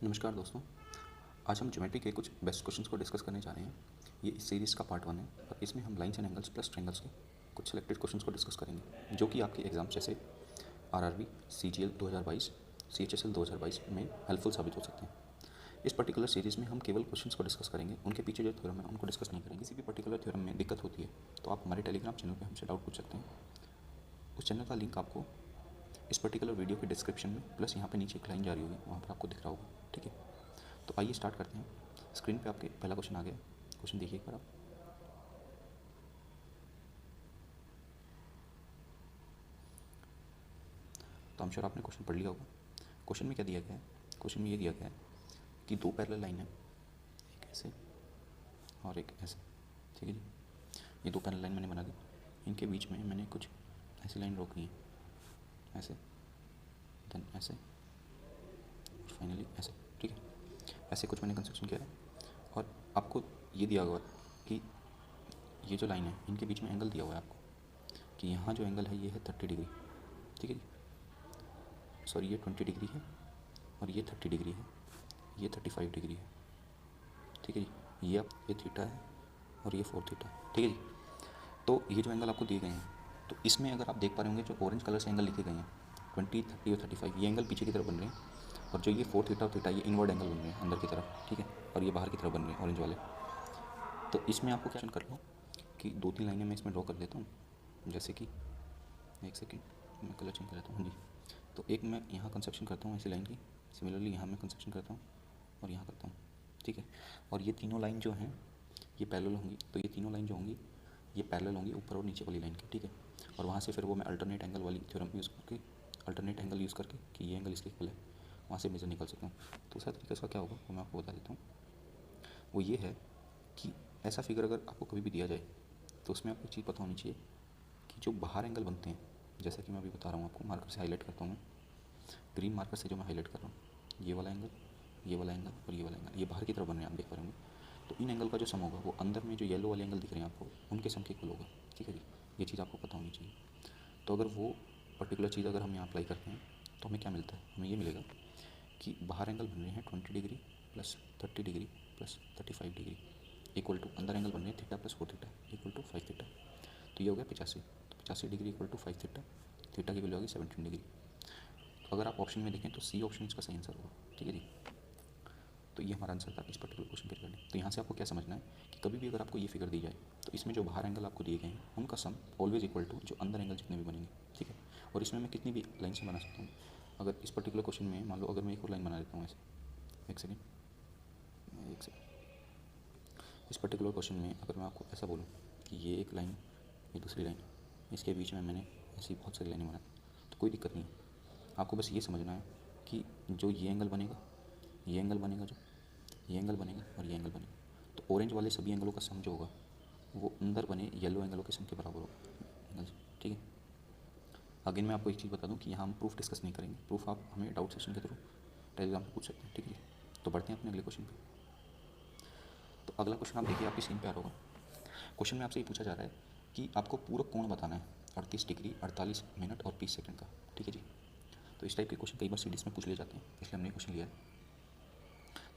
नमस्कार दोस्तों। आज हम ज्योमेट्री के कुछ बेस्ट क्वेश्चंस को डिस्कस करने जा रहे हैं। ये इस सीरीज़ का पार्ट 1 है और इसमें हम lines and angles plus triangles के कुछ सिलेक्टेड क्वेश्चंस को डिस्कस करेंगे जो कि आपके एग्जाम जैसे आरआरबी, सीजीएल 2022, सीएचएसएल 2022 में हेल्पफुल साबित हो सकते हैं। इस पर्टिकुलर सीरीज़ में हम केवल क्वेश्चंस को डिस्कस करेंगे, उनके पीछे जो थ्योरम है उनको डिस्कस नहीं करेंगे। किसी भी पर्टिकुलर थ्योरम में दिक्कत होती है तो आप हमारे टेलीग्राम चैनल पर हमसे डाउट पूछ सकते हैं। उस चैनल का लिंक आपको इस पर्टिकुलर वीडियो के डिस्क्रिप्शन में प्लस यहाँ पे नीचे एक लाइन जा रही होगी, वहाँ पर आपको दिख रहा होगा। ठीक है, तो आइए स्टार्ट करते हैं। स्क्रीन पे आपके पहला क्वेश्चन आ गया। क्वेश्चन देखिए एक बार आप। तो हम श्योर आपने क्वेश्चन पढ़ लिया होगा। क्वेश्चन में क्या दिया गया है? क्वेश्चन में ये दिया गया है कि दो पैरेलल लाइन है, एक ऐसे और एक ऐसे। ठीक है जी, ये दो पैरेलल लाइन मैंने बना दी। इनके बीच में मैंने कुछ ऐसी लाइन रोकी है, ऐसे, देन ऐसे और फाइनली ऐसे। ठीक है, ऐसे कुछ मैंने कंस्ट्रक्शन किया है और आपको ये दिया हुआ कि ये जो लाइन है इनके बीच में एंगल दिया हुआ है आपको कि यहाँ जो एंगल है ये है 30 डिग्री। ठीक है जी, सॉरी ये 20 डिग्री है और ये 30 डिग्री है, ये 35 डिग्री है। ठीक है जी, ये थीटा है और ये 4 थीटा। ठीक है जी, तो ये जो एंगल आपको दिए गए हैं, तो इसमें अगर आप देख पा रहे होंगे जो ऑरेंज कलर से एंगल लिखे गए हैं 20, 30 और 35, ये एंगल पीछे की तरफ बन रहे हैं और जो ये 4 थीटा और थीटा ये इनवर्ड एंगल बन रहे हैं अंदर की तरफ। ठीक है, और ये बाहर की तरफ बन रहे हैं ऑरेंज वाले। तो इसमें आपको क्या कर लो कि 2-3 लाइनें मैं इसमें ड्रॉ कर देता हूँ। जैसे कि एक सेकेंड, मैं कलर चेंज कर लेता हूँ जी। तो एक मैं यहाँ कंस्ट्रक्शन करता हूँ ऐसी लाइन की, सिमिलरली यहाँ मैं कंस्ट्रक्शन करता हूँ और यहाँ करता हूँ। ठीक है, और ये तीनों लाइन जो हैं ये पैरेलल होंगी। तो ये तीनों लाइन जो होंगी ये पैरेलल होंगी ऊपर और नीचे वाली लाइन की। ठीक है, और वहाँ से फिर वो मैं अल्टरनेट एंगल वाली थ्योरम यूज़ करके, अल्टरनेट एंगल यूज़ करके कि ये एंगल इसके इक्वल है, वहाँ से मेजर निकाल सकता हूँ। दूसरा तरीका इसका क्या होगा वो मैं आपको बता देता हूँ। वो ये है कि ऐसा फिगर अगर आपको कभी भी दिया जाए तो उसमें आपको एक चीज़ पता होनी चाहिए कि जो बाहर एंगल बनते हैं, जैसा कि मैं अभी बता रहा हूँ आपको, मार्कर से हाईलाइट करता हूँ मैं, ग्रीन मार्कर से जो मैं हाईलाइट कर रहा हूँ, ये वाला एंगल, ये वाला एंगल और ये वाला एंगल, ये बाहर की तरफ बन रहे हैं, आप देख पा रहे होंगे। तो इन एंगल का जो सम होगा वो अंदर में जो येलो वाले एंगल दिख रहे हैं आपको उनके सम के इक्वल होगा। ठीक है जी, ये चीज़ आपको पता होनी चाहिए। तो अगर वो पर्टिकुलर चीज़ अगर हम यहाँ अप्लाई करते हैं तो हमें क्या मिलता है? हमें ये मिलेगा कि बाहर एंगल बन रहे हैं 20 degree plus 30 degree plus 35 degree equal to अंदर एंगल बन रहे हैं theta plus 4 theta equal to 5 theta. तो ये हो गया 85। तो 85 degree equal to 5 theta, theta की वैल्यू होगी 17 डिग्री। तो अगर आप ऑप्शन में देखें तो सी ऑप्शन इसका सही आंसर होगा। ठीक है जी, तो ये हमारा आंसर था इस पर्टिकुलर क्वेश्चन के रिगार्डिंग। तो यहाँ से आपको क्या समझना है कि कभी भी अगर आपको ये फिगर दी जाए तो इसमें जो बाहर एंगल आपको दिए गए हैं उनका सम ऑलवेज इक्वल टू जो अंदर एंगल जितने भी बनेंगे। ठीक है, और इसमें मैं कितनी भी लाइन से बना सकता हूँ। अगर इस पर्टिकुलर क्वेश्चन में मान लो अगर मैं एक और लाइन बना देता हूँ ऐसे, एक सेकेंड, इस पर्टिकुलर क्वेश्चन में अगर मैं आपको ऐसा बोलूँ कि ये एक लाइन, ये दूसरी लाइन, इसके बीच में मैंने ऐसी बहुत सारी लाइनें बना, तो कोई दिक्कत नहीं है। आपको बस ये समझना है कि जो ये एंगल बनेगा, ये एंगल बनेगा, जो ये एंगल बनेगा और ये एंगल बनेगा, तो ऑरेंज वाले सभी एंगलों का सम जो होगा वो अंदर बने येलो एंगलों के सम के बराबर होगा एंगल। ठीक है, अगेन मैं आपको एक चीज़ बता दूं कि यहाँ हम प्रूफ डिस्कस नहीं करेंगे। प्रूफ आप हमें डाउट सेशन के थ्रू टेलीग्राम पर पूछ सकते हैं। ठीक है, तो बढ़ते हैं अपने अगले क्वेश्चन पे। तो अगला क्वेश्चन आप देखिए, आपकी स्क्रीन पे आ रहा होगा। क्वेश्चन में आपसे ये पूछा जा रहा है कि आपको पूरक कोण बताना है 38 डिग्री 48 मिनट और 20 सेकंड का। ठीक है जी, तो इस टाइप के क्वेश्चन कई बार सीरीज में पूछ लिए जाते हैं, इसलिए हमने क्वेश्चन लिया है।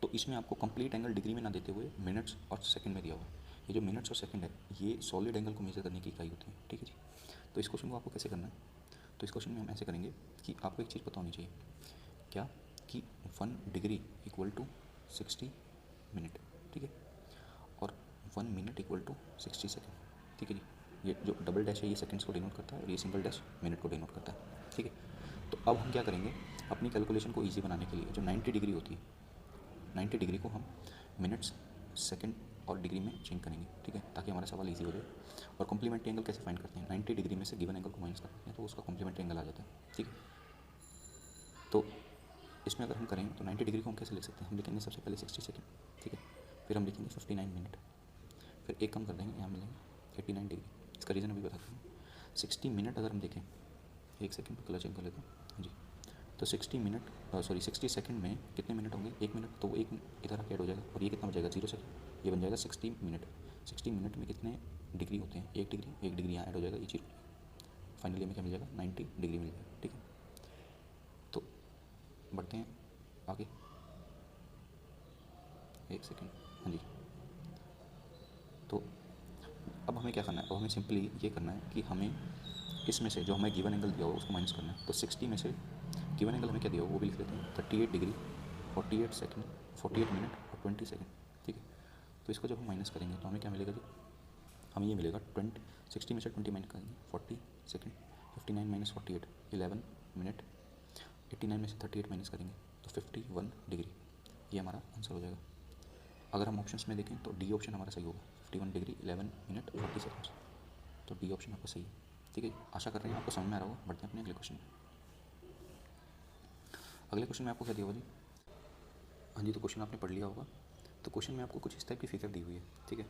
तो इसमें आपको कंप्लीट एंगल डिग्री में ना देते हुए मिनट्स और सेकंड में दिया हुआ है। ये जो मिनट्स और सेकंड है ये सॉलिड एंगल को मेजर करने की इकाई होती है। ठीक है जी, तो इस क्वेश्चन को आपको कैसे करना है? तो इस क्वेश्चन में हम ऐसे करेंगे कि आपको एक चीज़ पता होनी चाहिए, क्या कि 1 डिग्री इक्वल टू 60 मिनट। ठीक है, और 1 मिनट इक्वल टू 60 सेकेंड। ठीक है जी, ये जो डबल डैश है ये सेकंड्स को डिनोट करता है और ये सिंगल डैश मिनट को डिनोट करता है। ठीक है, तो अब हम क्या करेंगे, अपनी कैलकुलेशन को ईजी बनाने के लिए जो 90 डिग्री होती है, 90 डिग्री को हम मिनट्स, सेकंड और डिग्री में चेंज करेंगे। ठीक है, ताकि हमारा सवाल इजी हो जाए। और कॉम्प्लीमेंट्री एंगल कैसे फाइंड करते हैं? 90 डिग्री में से गिवन एंगल को माइनस करते हैं तो उसका कॉम्प्लीमेंट्री एंगल आ जाता है। ठीक है, तो इसमें अगर हम करें तो 90 डिग्री को हम कैसे लिख सकते हैं? हम लिखेंगे सबसे पहले 60 सेकेंड। ठीक है, फिर हम लिखेंगे 59 मिनट, फिर एक कम कर देंगे, यहाँ मिलेंगे 89 डिग्री। इसका रीज़न अभी बताता हूँ। 60 मिनट अगर हम देखें, एक सेकेंड पर कलर चेंज कर लेता हूँ। हाँ जी, तो 60 मिनट, सॉरी 60 सेकंड में कितने मिनट होंगे? 1 मिनट, तो वो एक इधर आके ऐड हो जाएगा और ये कितना बन जाएगा? 0 सेकंड। ये बन जाएगा 60 मिनट। 60 मिनट में कितने डिग्री होते हैं? 1 डिग्री, 1 डिग्री यहाँ ऐड हो जाएगा, ये 0। फाइनली हमें क्या मिल जाएगा? 90 डिग्री मिल जाएगा। ठीक है, तो बढ़ते हैं आगे। एक सेकेंड, हाँ जी। तो अब हमें क्या करना है, अब हमें सिंपली ये करना है कि हमें इसमें से जो हमें गिवन एंगल दिया हुआ उसको माइनस करना है। तो 60 में से गिवन एंगल हमें क्या दिया हुआ वो भी लिख लेते हैं, 38 डिग्री 48 सेकेंड 48 मिनट और 20 सेकेंड, ठीक है। तो इसको जब हम माइनस करेंगे तो हमें क्या मिलेगा जी, हमें ये मिलेगा 60 में से 20 माइनस करेंगे 40 सेकेंड, 59 माइनस 48 11 मिनट, 89 में से 38 माइनस करेंगे तो 51 डिग्री, ये हमारा आंसर हो जाएगा। अगर हम ऑप्शंस में देखें तो डी ऑप्शन हमारा सही होगा, 51 डिग्री 11 मिनट 40 सेकेंड्स, तो डी ऑप्शन आपका सही है, ठीक है। आशा कर रहे हैं आपको समझ में आ रहा होगा। बढ़ते हैं अपने अगले क्वेश्चन में। अगले क्वेश्चन में आपको क्या दिया होगा जी, हाँ जी, तो क्वेश्चन आपने पढ़ लिया होगा। तो क्वेश्चन में आपको कुछ इस टाइप की फिगर दी हुई है, ठीक है।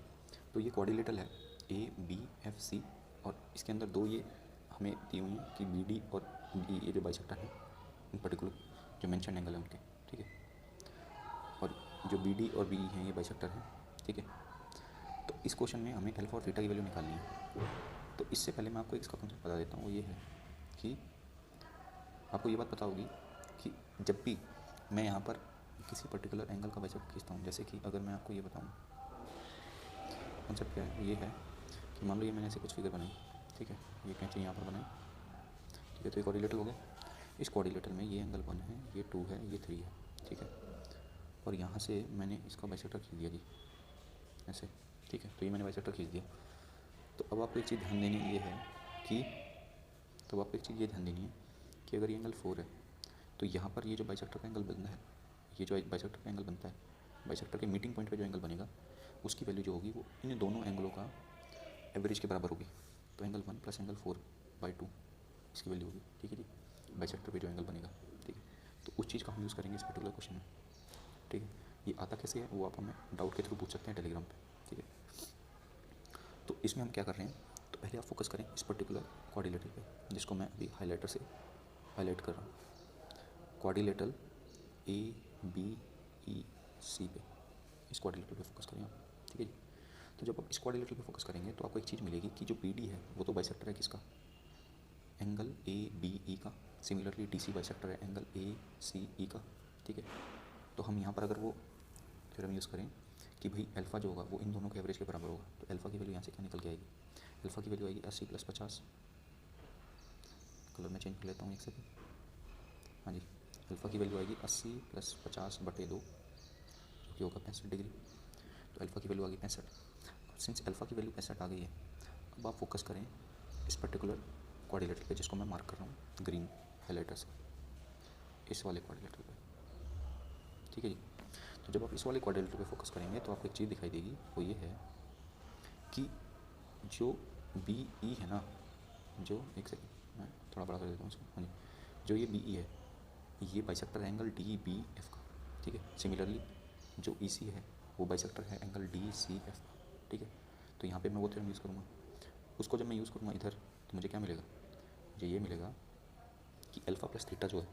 तो ये क्वाड्रिलेटरल है ABFC, और इसके अंदर दो ये हमें दी हुई हैं कि BD और BE, ये जो बाइसेक्टर है इन पर्टिकुलर जो मेंशन एंगल है उनके, ठीक है। और जो BD और BE हैं ये बाइसेक्टर हैं, ठीक है। तो इस क्वेश्चन में हमें अल्फा और थीटा की वैल्यू निकालनी है। तो इससे पहले मैं आपको इसका कॉन्सेप्ट बता देता हूँ, वो ये है कि आपको ये बात पता होगी कि जब भी मैं यहाँ पर किसी पर्टिकुलर एंगल का बाइसेक्टर खींचता हूँ, जैसे कि अगर मैं आपको ये बताऊँ कॉन्सेप्ट क्या है, ये है कि मान लो ये मैंने ऐसे कुछ फिगर बनाई, ठीक है, ये कैंची यहाँ पर बनाई, ठीक है। तो ये कोऑर्डिनेटर हो गया, इस कोऑर्डिनेटर में ये एंगल 1 है, ये 2 है, ये 3 है, ठीक है। और यहाँ से मैंने इसका बाइसेक्टर खींच दिया जी ऐसे, ठीक है। तो ये मैंने बाइसेक्टर खींच दिया। तो अब आपको एक चीज़ ध्यान देनी ये है कि कि अगर ये एंगल 4 है तो यहाँ पर ये जो बाइसेक्टर का एंगल बनता है, ये जो बाइसेक्टर का एंगल बनता है, बाइसेक्टर के मीटिंग पॉइंट पे जो एंगल बनेगा उसकी वैल्यू जो होगी वो इन दोनों एंगलों का एवरेज के बराबर होगी। तो एंगल 1 प्लस एंगल 4/2 इसकी वैल्यू होगी, ठीक है जी, बाइसेक्टर पे जो एंगल बनेगा, ठीक है। तो उस चीज़ का हम यूज़ करेंगे इस पर्टिकुलर क्वेश्चन में, ठीक है। ये आता कैसे है वो आप हमें डाउट के थ्रू पूछ सकते हैं टेलीग्राम पे, ठीक है। तो इसमें हम क्या कर रहे हैं, तो पहले आप फोकस करें इस पर्टिकुलर कोऑर्डिनेटर पे, जिसको मैं अभी हाईलाइटर से हाईलाइट कर रहा हूँ, कोऑर्डिनेटर ABEC पे, इस कोऑर्डिनेटर पे फोकस करें आप, ठीक है जी। तो जब आप इस कोऑर्डिनेटर पे फोकस करेंगे तो आपको एक चीज़ मिलेगी कि जो BD है वो तो बाइसेक्टर है किसका, एंगल ABE का। सिमिलरली DC बाइसेक्टर है एंगल ACE का, ठीक है। तो हम यहाँ पर अगर वो थ्योरम यूज़ करें कि भाई अल्फ़ा जो होगा वो इन दोनों के एवरेज के बराबर होगा, तो अल्फ़ा की वैल्यू यहाँ से क्या निकल के आएगी, अल्फ़ा की वैल्यू आएगी 80 + 50, कलर में चेंज कर लेता हूँ एक सेकेंड, हाँ जी। अल्फ़ा की वैल्यू आएगी 80 + 50/2 जो कि होगा 65 डिग्री। तो अल्फ़ा की वैल्यू आ गई 65। अब सिंस अल्फ़ा की वैल्यू 65 आ गई है, अब आप फोकस करें इस पर्टिकुलर कोऑर्डिनेटर पे जिसको मैं मार्क कर रहा हूँ ग्रीन हाईलाइटर से, इस वाले कोऑर्डिनेटर पे, ठीक है जी। तो जब आप इस वाले कोऑर्डिनेटर पे फोकस करेंगे तो आपको एक चीज़ दिखाई देगी, वो ये है कि जो BE है ना, जो एक सेकेंड मैं थोड़ा बड़ा कर देता हूँ इसको, हाँ जी, जो ये BE है ये बाइसेक्टर है एंगल DBF का, ठीक है। सिमिलरली जो EC है वो बाइसेक्टर है एंगल DCF का, ठीक है। तो यहाँ पे मैं वो थ्योरम यूज़ करूँगा, उसको जब मैं यूज़ करूँगा इधर तो मुझे क्या मिलेगा, मुझे ये मिलेगा कि अल्फ़ा प्लस थीटा जो है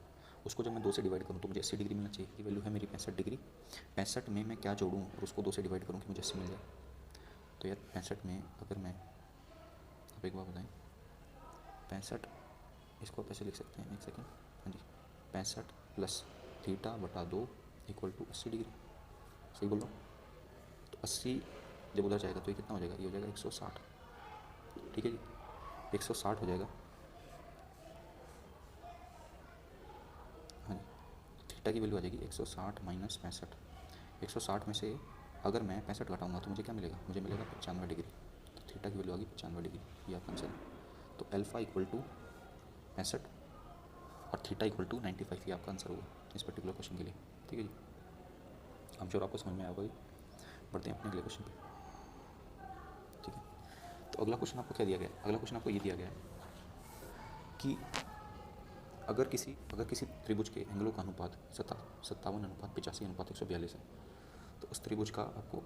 उसको जब मैं 2 से डिवाइड करूँ तो मुझे 80 डिग्री मिलना चाहिए, की वैल्यू है मेरी 65 डिग्री। 65 में मैं क्या जोड़ूँ और उसको 2 से डिवाइड करूँ कि मुझे 80 मिल जाए। तो यार 65 में अगर मैं, आप एक बार बताएं, 65 इसको आप ऐसे लिख सकते हैं, एक सेकेंड, हाँ जी, 65 + θ/2 = 80 डिग्री, सही बोल रहा हूँ। तो 80 जब उधर जाएगा तो ये कितना हो जाएगा, ये हो जाएगा 160, ठीक है जी, 160 हो जाएगा, हाँ जी। थीटा की वैल्यू आ जाएगी 160 - 65। 160 में से अगर मैं 65 घटाऊंगा तो मुझे क्या मिलेगा, मुझे मिलेगा 95 डिग्री। तो थीटा की वैल्यू आ गई 95 डिग्री, ये आपका आंसर है। तो अल्फ़ा = 65 और थीटा = 95, ये आपका आंसर होगा इस पर्टिकुलर क्वेश्चन के लिए, ठीक है जी। हम श्योर आपको समझ में आएगा। बढ़ते हैं अपने अगले क्वेश्चन पे, ठीक है। तो अगला क्वेश्चन आपको क्या दिया गया है, अगला क्वेश्चन आपको ये दिया गया है कि अगर किसी त्रिभुज के एंगलों का अनुपात 57:85:142 है, तो उस त्रिभुज का आपको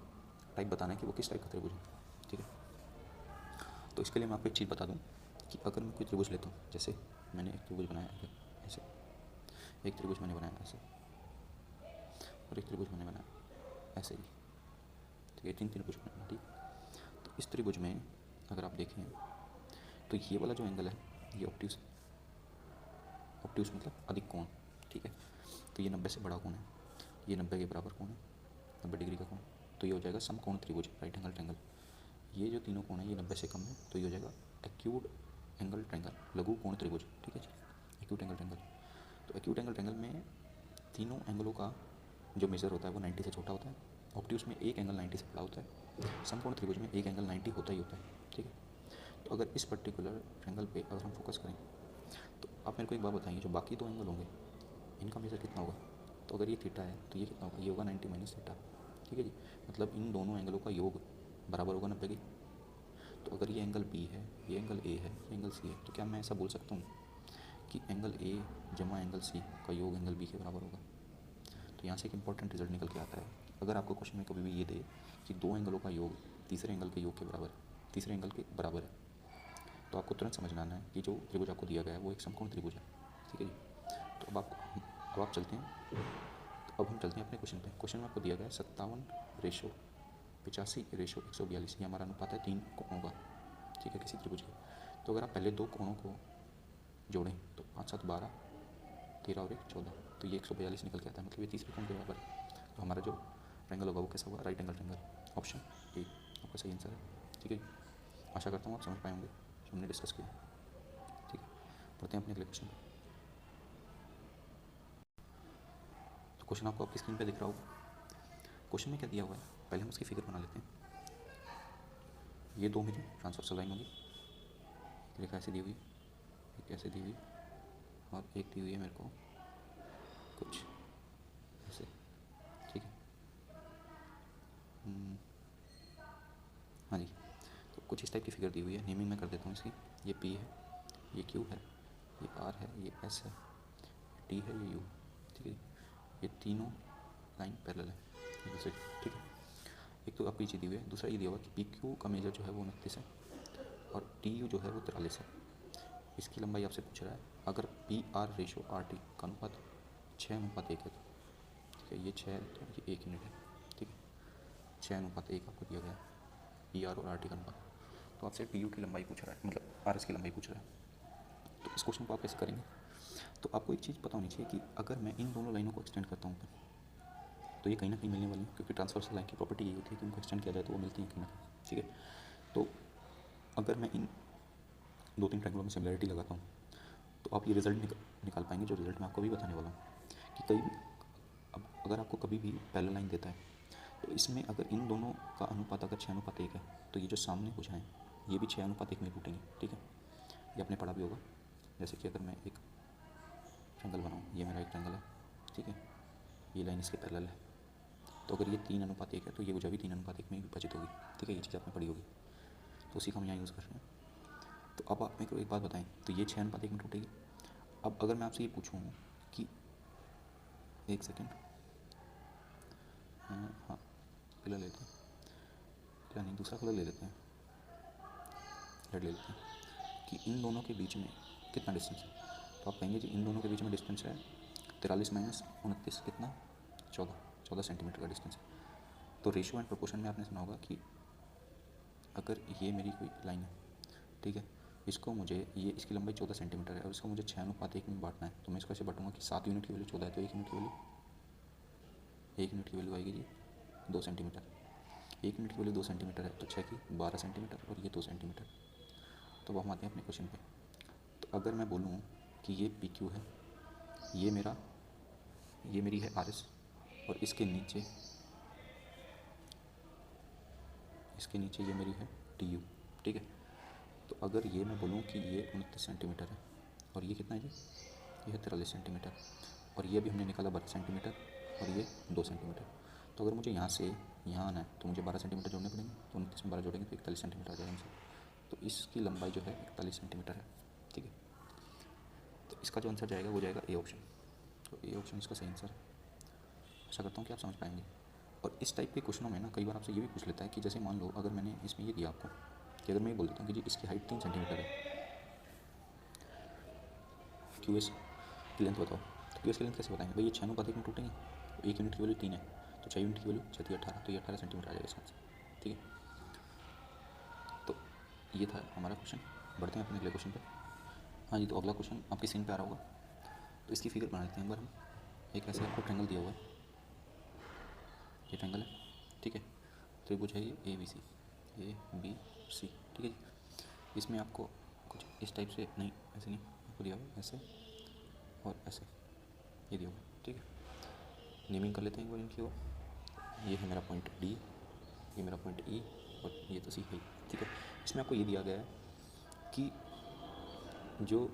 टाइप बताना है कि वो किस टाइप का त्रिभुज है, ठीक है। तो इसके लिए मैं आपको एक चीज़ बता दूं कि अगर मैं कोई त्रिभुज लेता हूँ, जैसे मैंने एक त्रिभुज बनाया ऐसे, एक त्रिभुज मैंने बनाया ऐसे, और एक त्रिभुज मैंने बनाया ऐसे ही, ठीक है, 3 त्रिभुज बनाया, ठीक। तो इस त्रिभुज में अगर आप देखें तो ये वाला जो एंगल है ये ऑब्ट्यूस मतलब अधिक कोण, ठीक है। तो ये 90 से बड़ा कोण है, ये 90 के बराबर कोण है, 90 डिग्री का कोण, तो ये हो जाएगा समकोण त्रिभुज, राइट एंगल ट्रायंगल। ये जो तीनों कोण है ये 90 से कम है, तो ये हो जाएगा एक्यूट एंगल ट्रायंगल, लघु कोण त्रिभुज, ठीक है जी, एक्यूट एंगल ट्रायंगल। तो एक्यूट एंगल ट्रायंगल में तीनों एंगलों का जो मेजर होता है वो 90 से छोटा होता है, ऑब्ट्यूस में एक एंगल 90 से बड़ा होता है, समकोण त्रिभुज में एक एंगल 90 होता ही होता है, ठीक है। तो अगर इस पर्टिकुलर ट्रायंगल पे अगर हम फोकस करें तो आप मेरे को एक बात बताइए, जो बाकी दो एंगल होंगे इनका मेजर कितना होगा? तो अगर ये थीटा है तो ये कितना होगा? ये होगा 90 माइनस थीटा, ठीक है जी। मतलब इन दोनों एंगलों का योग बराबर होगा 90 के। तो अगर ये एंगल बी है, ये एंगल ए है, ये एंगल सी है, तो क्या मैं ऐसा बोल सकता हूँ कि एंगल ए जमा एंगल सी का योग एंगल बी के बराबर होगा? तो यहाँ से एक इंपॉर्टेंट रिजल्ट निकल के आता है। अगर आपको क्वेश्चन में कभी भी ये दे कि दो एंगलों का योग तीसरे एंगल के योग के बराबर, तीसरे एंगल के बराबर है, तो आपको तुरंत समझ में आना है कि जो त्रिभुज आपको दिया गया है वो एक समकोण त्रिभुज है, ठीक है जी। तो अब आप चलते हैं, तो अब हम चलते हैं अपने क्वेश्चन पे। क्वेश्चन में आपको दिया गया है 57:85:142, ये हमारा अनुपात है 3 कोणों का, ठीक है, किसी त्रिभुज के। तो अगर आप पहले दो कोणों को जोड़ें तो 5 7 12 13 और 1 14, तो ये 142 निकल के आता है, मतलब ये तीसरे कोण के बराबर है। तो हमारा जो ट्रायंगल होगा वो कैसा होगा? Right angle triangle. Option A आपका सही आंसर है, ठीक है। आशा करता हूँ आप समझ पाए होंगे जो हमने डिस्कस किया, ठीक है। पढ़ते हैं अपने अगले क्वेश्चन। तो क्वेश्चन आपको आपकी स्क्रीन पे दिख रहा होगा। क्वेश्चन में क्या दिया हुआ है, पहले हम उसकी फिगर बना लेते हैं। ये दो मेरी ट्रांसवर्सल लाइन होगी, एक रेखा ऐसे दी हुई, एक ऐसे दी हुई, और एक दी हुई है मेरे को कुछ ऐसे, ठीक है। हाँ जी, तो कुछ इस टाइप की फिगर दी हुई है। नेमिंग मैं कर देता हूँ इसकी। ये पी है, ये क्यू है, ये आर है, ये एस है, टी है, ये यू, ठीक है। ये तीनों लाइन पैरेलल है एक दूसरे, ठीक है। एक तो आपको ये चीज़ दी हुई है, दूसरा ये दिया हुआ कि पी क्यू का मेजर जो है वो 29 है और टी यू जो है वो 43 है। इसकी लंबाई आपसे पूछ रहा है। अगर P R ratio R T का अनुपात 6:1 है, ठीक है, ये 6 तो ये 1 यूनिट है, ठीक है। 6:1 आपको दिया गया है पी आर और आर टी का अनुपात। तो आपसे टी यू की लंबाई पूछ रहा है, मतलब आर एस की लंबाई पूछ रहा है। तो इस क्वेश्चन को आप कैसे करेंगे? तो आपको एक चीज़ पता होनी चाहिए कि अगर मैं इन दोनों लाइनों को एक्सटेंड करता हूँ तो ये कहीं ना कहीं मिलने वाली है, क्योंकि ट्रांसवर्सल लाइन की प्रॉपर्टी ये होती है कि उनको एक्सटेंड किया जाए तो वो मिलती है कहीं ना कहीं, ठीक है। तो अगर मैं इन 2-3 ट्रायंगलों में सिमिलरिटी लगाता हूँ तो आप ये रिजल्ट निकाल पाएंगे, जो रिजल्ट मैं आपको भी बताने वाला हूँ। कि कई अब अगर आपको कभी भी पैरेलल लाइन देता है तो इसमें अगर इन दोनों का अनुपात अगर 6:1 है तो ये जो सामने भुजाएं ये भी 6:1 में टूटेंगे, ठीक है। ये आपने पढ़ा भी होगा। जैसे कि अगर मैं एक ट्रायंगल बनाऊँ, ये मेरा एक ट्रायंगल है, ठीक है, ये लाइन इसके पैरेलल है, तो अगर ये 3:1 है तो ये भुजा भी 3:1 में विभाजित होगी, ठीक है। ये चीज़ आपने पढ़ी होगी, तो उसी का हम यहाँ यूज़ कर रहे हैं। तो अब आप मेरे को एक बात बताएं, तो ये 6:1 में टूटेगी। अब अगर मैं आपसे ये पूछूँ कि एक सेकेंड, हाँ कलर लेते हैं, क्या नहीं दूसरा कलर ले लेते हैं, रेड ले लेते हैं, कि इन दोनों के बीच में कितना डिस्टेंस है। तो आप कहेंगे जी इन दोनों के बीच में डिस्टेंस है 43 माइनस 29 कितना, 14 सेंटीमीटर का डिस्टेंस है। तो रेशियो एंड प्रोपोर्शन में आपने सुना होगा कि अगर ये मेरी कोई लाइन है, ठीक है, इसको मुझे ये इसकी लंबाई 14 सेंटीमीटर है और इसको मुझे 6:1 में बांटना है, तो मैं इसको ऐसे बांटूंगा कि 7 यूनिट की वैल्यू 14 है तो 1 यूनिट की वैल्यू आएगी जी 2 सेंटीमीटर। 1 यूनिट की वैल्यू 2 सेंटीमीटर है तो 6 की 12 सेंटीमीटर और ये 2 सेंटीमीटर। तो अब हम आते हैं अपने क्वेश्चन पे। तो अगर मैं बोलूँ कि ये पी क्यू है, ये मेरी है आर एस, और इसके नीचे ये मेरी है टी यू, ठीक है। तो अगर ये मैं बोलूँ कि ये 29 सेंटीमीटर है और ये कितना है जी, ये है 43 सेंटीमीटर, और ये भी हमने निकाला 12 सेंटीमीटर और ये 2 सेंटीमीटर। तो अगर मुझे यहाँ से यहाँ आना है तो मुझे 12 सेंटीमीटर जोड़ने पड़ेंगे, तो 29 में 12 जोड़ेंगे तो 41 सेंटीमीटर आ जाएगा आंसर। तो इसकी लंबाई जो है 41 सेंटीमीटर है, ठीक है। तो इसका जो आंसर जाएगा वो जाएगा ए ऑप्शन। तो ए ऑप्शन इसका सही आंसर है। आशा करता हूँ कि आप समझ पाएंगे। और इस टाइप के क्वेश्चनों में ना कई बार आपसे ये भी पूछ लेता है कि जैसे मान लो अगर मैंने इसमें ये दिया आपको कि अगर मैं ये बोल देता हूँ कि जी इसकी हाइट 3 सेंटीमीटर है, क्यू एस की लेंथ बताओ, तो क्यू एस की लेंथ कैसे बताएंगे भाई, ये 6:1 में टूटेंगे, तो 1 यूनिट की वैल्यू 3 है, तो 6 यूनिट की वैल्यू 6 × 18, तो ये 18 सेंटीमीटर आ जाएगा इसका आंसर, ठीक है। तो ये था हमारा क्वेश्चन। बढ़ते हैं अपने अगले क्वेश्चन पे। हाँ जी, तो अगला क्वेश्चन आपकी स्क्रीन पे आ रहा होगा, तो इसकी फिगर बना लेते हैं एक बार हम। एक ऐसे आपको ट्रायंगल दिया हुआ है, ये ट्रायंगल है, ठीक है। त्रिभुज है ये ABC, ABC, ठीक है जी। इसमें आपको कुछ इस टाइप से नहीं, ऐसे नहीं, आपको दिया हुआ ऐसे और ऐसे, ये दिया हुआ, ठीक है। नेमिंग कर लेते हैं एक बार इनकी और। ये है मेरा पॉइंट D, ये मेरा पॉइंट E और ये तो C है, ठीक है। इसमें आपको ये दिया गया है कि जो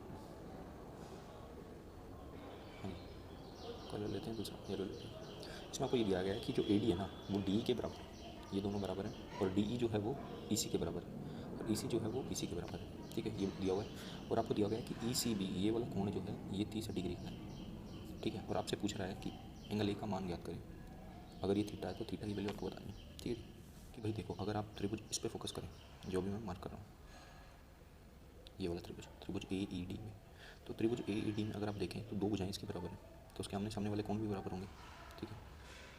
कलर लेते हैं दूसरा, येलो लेते हैं। इसमें आपको ये दिया गया है कि जो AD है ना वो DE के बराबर है, ये दोनों बराबर हैं, और DE जो है वो EC के बराबर है, और EC जो है वो BC के बराबर है, ठीक है। ये दिया हुआ है। और आपको दिया गया है कि ECB, ये वाला कोण जो है ये 30 डिग्री का है, ठीक है। और आपसे पूछ रहा है कि एंगल A का मान ज्ञात करें। अगर ये थीटा है तो थीटा की वैल्यू आपको बतानी है, ठीक है। कि भाई देखो, अगर आप त्रिभुज इस पर फोकस करें, जो भी मैं मार्क कर रहा हूँ, ये वाला त्रिभुज, त्रिभुज AED में, तो त्रिभुज AED में अगर आप देखें तो दो भुजाएं इसके बराबर हैं, तो उसके आमने सामने वाले कोण भी बराबर होंगे, ठीक है।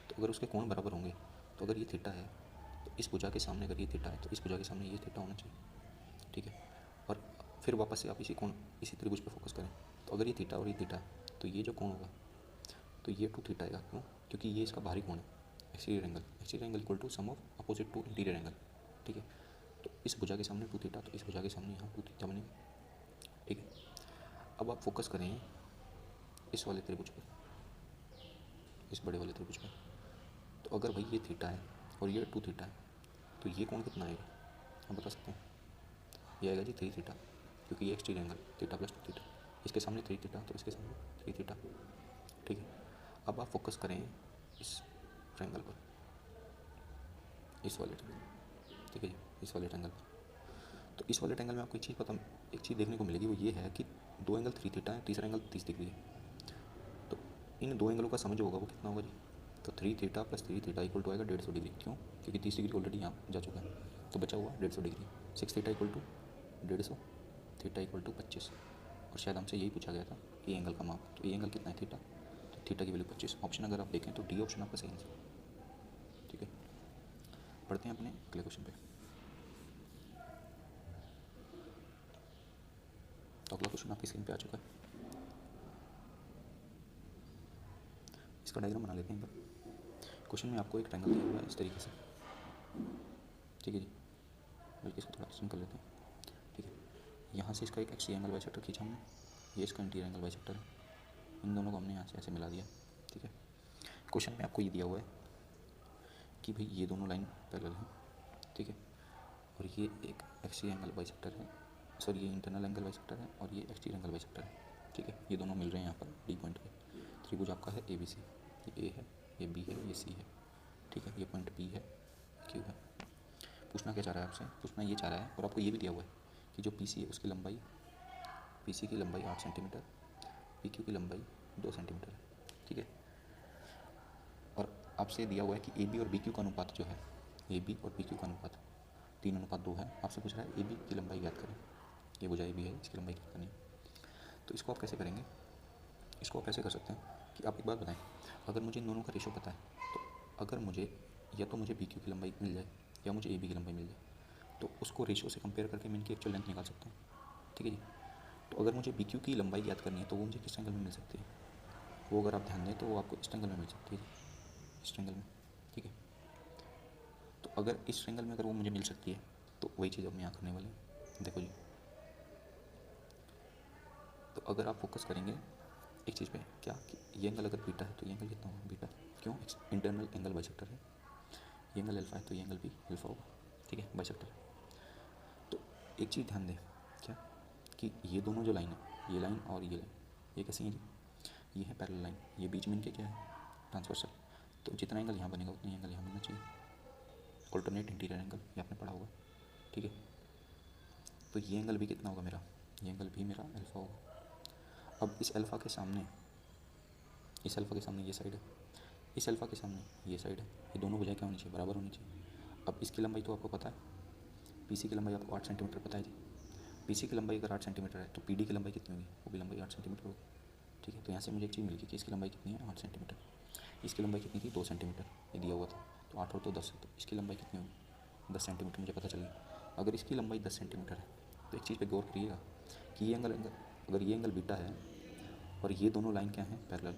तो अगर उसके कोण बराबर होंगे, तो अगर ये थीटा है तो इस भुजा के सामने, अगर ये थीटा है तो इस भुजा के सामने ये थीटा होना चाहिए, ठीक है। और फिर वापस से आप इसी कोण, इसी त्रिभुज पर फोकस करें, तो अगर ये थीटा और ये थीटा है तो ये जो कोण होगा तो ये 2 थीटा आएगा, क्यों? क्योंकि ये इसका बाहरी कोण है, exterior angle. Exterior angle equal to sum of opposite to interior angle, ठीक है। तो इस भुजा के सामने 2 थीटा, तो इस भुजा के सामने यहाँ 2 थीटा बनेगा, ठीक है। अब आप फोकस करें इस वाले त्रिभुज पर, इस बड़े वाले त्रिभुज पर। तो अगर भाई ये थीटा है और ये 2 थीटा है, तो ये कोण कितना आएगा आप बता सकते हैं? ये आएगा जी 3 थीटा, क्योंकि ये exterior angle theta plus 2 theta, इसके सामने 3 थीटा तो इसके सामने 3 थीटा, ठीक है। अब आप फोकस करें इस ट्रायंगल पर, इस वाले ट्रायंगल, ठीक है जी, इस वाले ट्रायंगल पर। तो इस वाले ट्रायंगल में आपको एक चीज़ देखने को मिलेगी, वो ये है कि दो एंगल 3 थीटा है, तीसरा एंगल 30 डिग्री है। तो इन दो एंगलों का सम जो होगा वो कितना होगा जी? तो 3 theta plus 3 theta equal to आएगा 150 डिग्री, क्यों? क्योंकि 30 डिग्री ऑलरेडी यहाँ जा चुका है, तो बचा हुआ 150 degree. 6 theta equal to 150, theta equal to 25। और शायद हमसे यही पूछा गया था कि एंगल का माप, तो ये एंगल कितना है? थीटा, तो थीटा की वैल्यू 25। ऑप्शन अगर आप देखें तो डी ऑप्शन आपका सही आंसर, ठीक है। पढ़ते हैं अपने अगले क्वेश्चन पे। तो अगला क्वेश्चन आपकी स्क्रीन पे आ चुका है, इसका डायग्राम बना लेते हैं एक बार। क्वेश्चन में आपको एक ट्रायंगल दिया हुआ है इस तरीके से, ठीक है जी। बल्कि इसको थोड़ा सिंपल कर लेते हैं, ठीक है। यहाँ से इसका एक एक्सटीरियर एंगल बाइसेक्टर खींचा हमने, ये इसका इंटीरियर एंगल बाइसेक्टर है, इन दोनों को हमने यहाँ से ऐसे मिला दिया, ठीक है। क्वेश्चन में आपको ये दिया हुआ है कि भाई ये दोनों लाइन पैरेलल हैं, ठीक है। और ये एक एक्सटीरियर एंगल बाइसेक्टर है, सॉरी ये इंटरनल एंगल बाइसेक्टर है और ये एक्सटीरियर एंगल बाइसेक्टर है, ठीक है। ये दोनों मिल रहे हैं यहाँ पर डी पॉइंट पे। त्रिभुज आपका है ABC, ये A है, ये B है, ये C है, ठीक है। ये पॉइंट B है, Q है। पूछना क्या चाह रहा है आपसे? पूछना ये चाह रहा है, और आपको ये भी दिया हुआ है कि जो PC है उसकी लंबाई, PC की लंबाई 8 सेंटीमीटर, PQ की लंबाई 2 सेंटीमीटर है, ठीक है। और आपसे दिया हुआ है कि AB और BQ का अनुपात जो है, AB और BQ का अनुपात 3:2 है। आपसे पूछ रहा है AB की लंबाई ज्ञात करें, ये भुजा AB है, इसकी लंबाई ज्ञात करनी है। तो इसको आप कैसे करेंगे? इसको आप ऐसे कर सकते हैं कि आप एक बात बताएं, अगर मुझे इन दोनों का रेशो पता है, तो अगर मुझे या तो मुझे BQ की लंबाई मिल जाए या मुझे AB की लंबाई मिल जाए, तो उसको रेशो से कंपेयर करके मैं इनकी एक्चुअल लेंथ निकाल सकता हूँ, ठीक है जी। तो अगर मुझे BQ की लंबाई ज्ञात करनी है तो वो मुझे किस एंगल में मिल सकती है? वो अगर आप ध्यान दें तो वो आपको इस एंगल में मिल सकती है, इस एंगल में, ठीक है। तो अगर इस एंगल में अगर वो मुझे मिल सकती है तो वही चीज़ अब मैं यहाँ करने वाली हूँ, देखो जी। तो अगर आप फोकस करेंगे एक चीज़ पे, क्या कि ये एंगल अगर बीटा है तो ये एंगल कितना होगा? बीटा, क्यों? इंटरनल एंगल बाइसेक्टर है। ये एंगल अल्फा है तो ये एंगल भी अल्फा होगा, ठीक है, बाइसेक्टर। तो एक चीज़ ध्यान दें, क्या कि ये दोनों जो लाइन है, ये लाइन और ये लाइन, ये कैसी है जी? ये है पैरेलल लाइन, ये बीच में इनके क्या है? ट्रांसवर्सल। तो जितना एंगल यहाँ बनेगा उतना एंगल यहाँ बनना चाहिए, ऑल्टरनेट इंटीरियर एंगल, ये आपने पढ़ा होगा, ठीक है। तो ये एंगल भी कितना होगा मेरा? ये एंगल भी मेरा अल्फा होगा। अब इस अल्फ़ा के सामने, इस अल्फ़ा के सामने ये साइड है, इस अल्फ़ा के सामने ये साइड है, ये दोनों भुजाएं क्या होनी चाहिए? बराबर होनी चाहिए। अब इसकी लंबाई तो आपको पता है, PC की लंबाई आपको 8 सेंटीमीटर पता है जी। PC की लंबाई अगर 8 सेंटीमीटर है तो PD की लंबाई कितनी होगी? वो भी लंबाई 8 सेंटीमीटर होगी, ठीक है। तो यहाँ से मुझे एक चीज़ मिल गई कि इसकी लंबाई कितनी है? 8 सेंटीमीटर। इसकी लंबाई कितनी थी? 2 सेंटीमीटर, ये दिया हुआ था। तो 8 और 2 10 है, तो इसकी लंबाई कितनी होगी? 10 सेंटीमीटर मुझे पता चल गई। अगर इसकी लंबाई 10 सेंटीमीटर है तो एक चीज़ पर गौर करिएगा कि ये एंगल, अगर ये एंगल बीटा है और ये दोनों लाइन क्या हैं? पैरेलल।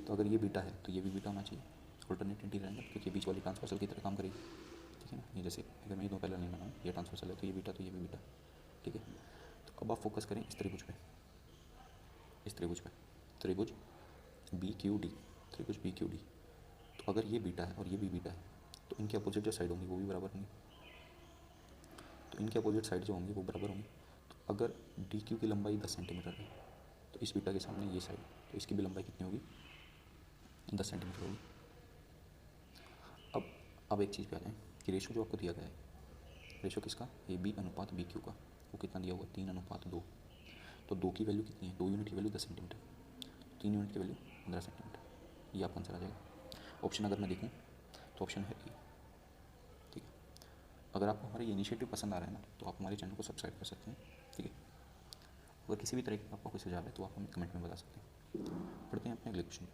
तो अगर ये बीटा है तो ये भी बीटा होना चाहिए, ऑल्टरनेट इंटीरियर एंगल, क्योंकि बीच वाली ट्रांसवर्सल की तरह काम करेगी, ठीक है ना। ये जैसे अगर मैं ये दो पैरेलल लाइन बनाऊँ, ये ट्रांसवर्सल है तो ये बीटा, तो ये भी बीटा, ठीक है। तो अब आप फोकस करें इस त्रिभुज पे, इस त्रिभुज पे, त्रिभुज बी क्यू डी, त्रिभुज बी क्यू डी। तो अगर ये बीटा है और ये भी बीटा है तो इनके अपोजिट जो साइड होंगी वो भी बराबर होंगी, तो इनके अपोजिट साइड जो होंगी वो बराबर होंगी। तो अगर डी क्यू की लंबाई 10 सेंटीमीटर है तो इस बीटा के सामने ये साइड, तो इसकी भी लंबाई कितनी होगी, 10 सेंटीमीटर होगी। अब एक चीज़ पे आ जाए कि रेशो जो आपको दिया गया है, रेशो किसका, ए बी अनुपात बी क्यू का, वो कितना दिया हुआ है, 3:2। तो 2 की वैल्यू कितनी है, 2 यूनिट की वैल्यू 10 सेंटीमीटर, 3 यूनिट की वैल्यू 15 सेंटीमीटर। ये आपका आंसर आ जाएगा। ऑप्शन अगर मैं देखूँ तो ऑप्शन है ए, ठीक है। अगर आपको हमारा ये इनिशिएटिव पसंद आ रहा है ना तो आप हमारे चैनल को सब्सक्राइब कर सकते हैं, ठीक है। अगर किसी भी तरह की आपको कोई सुझाव है तो आप हमें कमेंट में बता सकते हैं। पढ़ते हैं अपने अगले क्वेश्चन पे।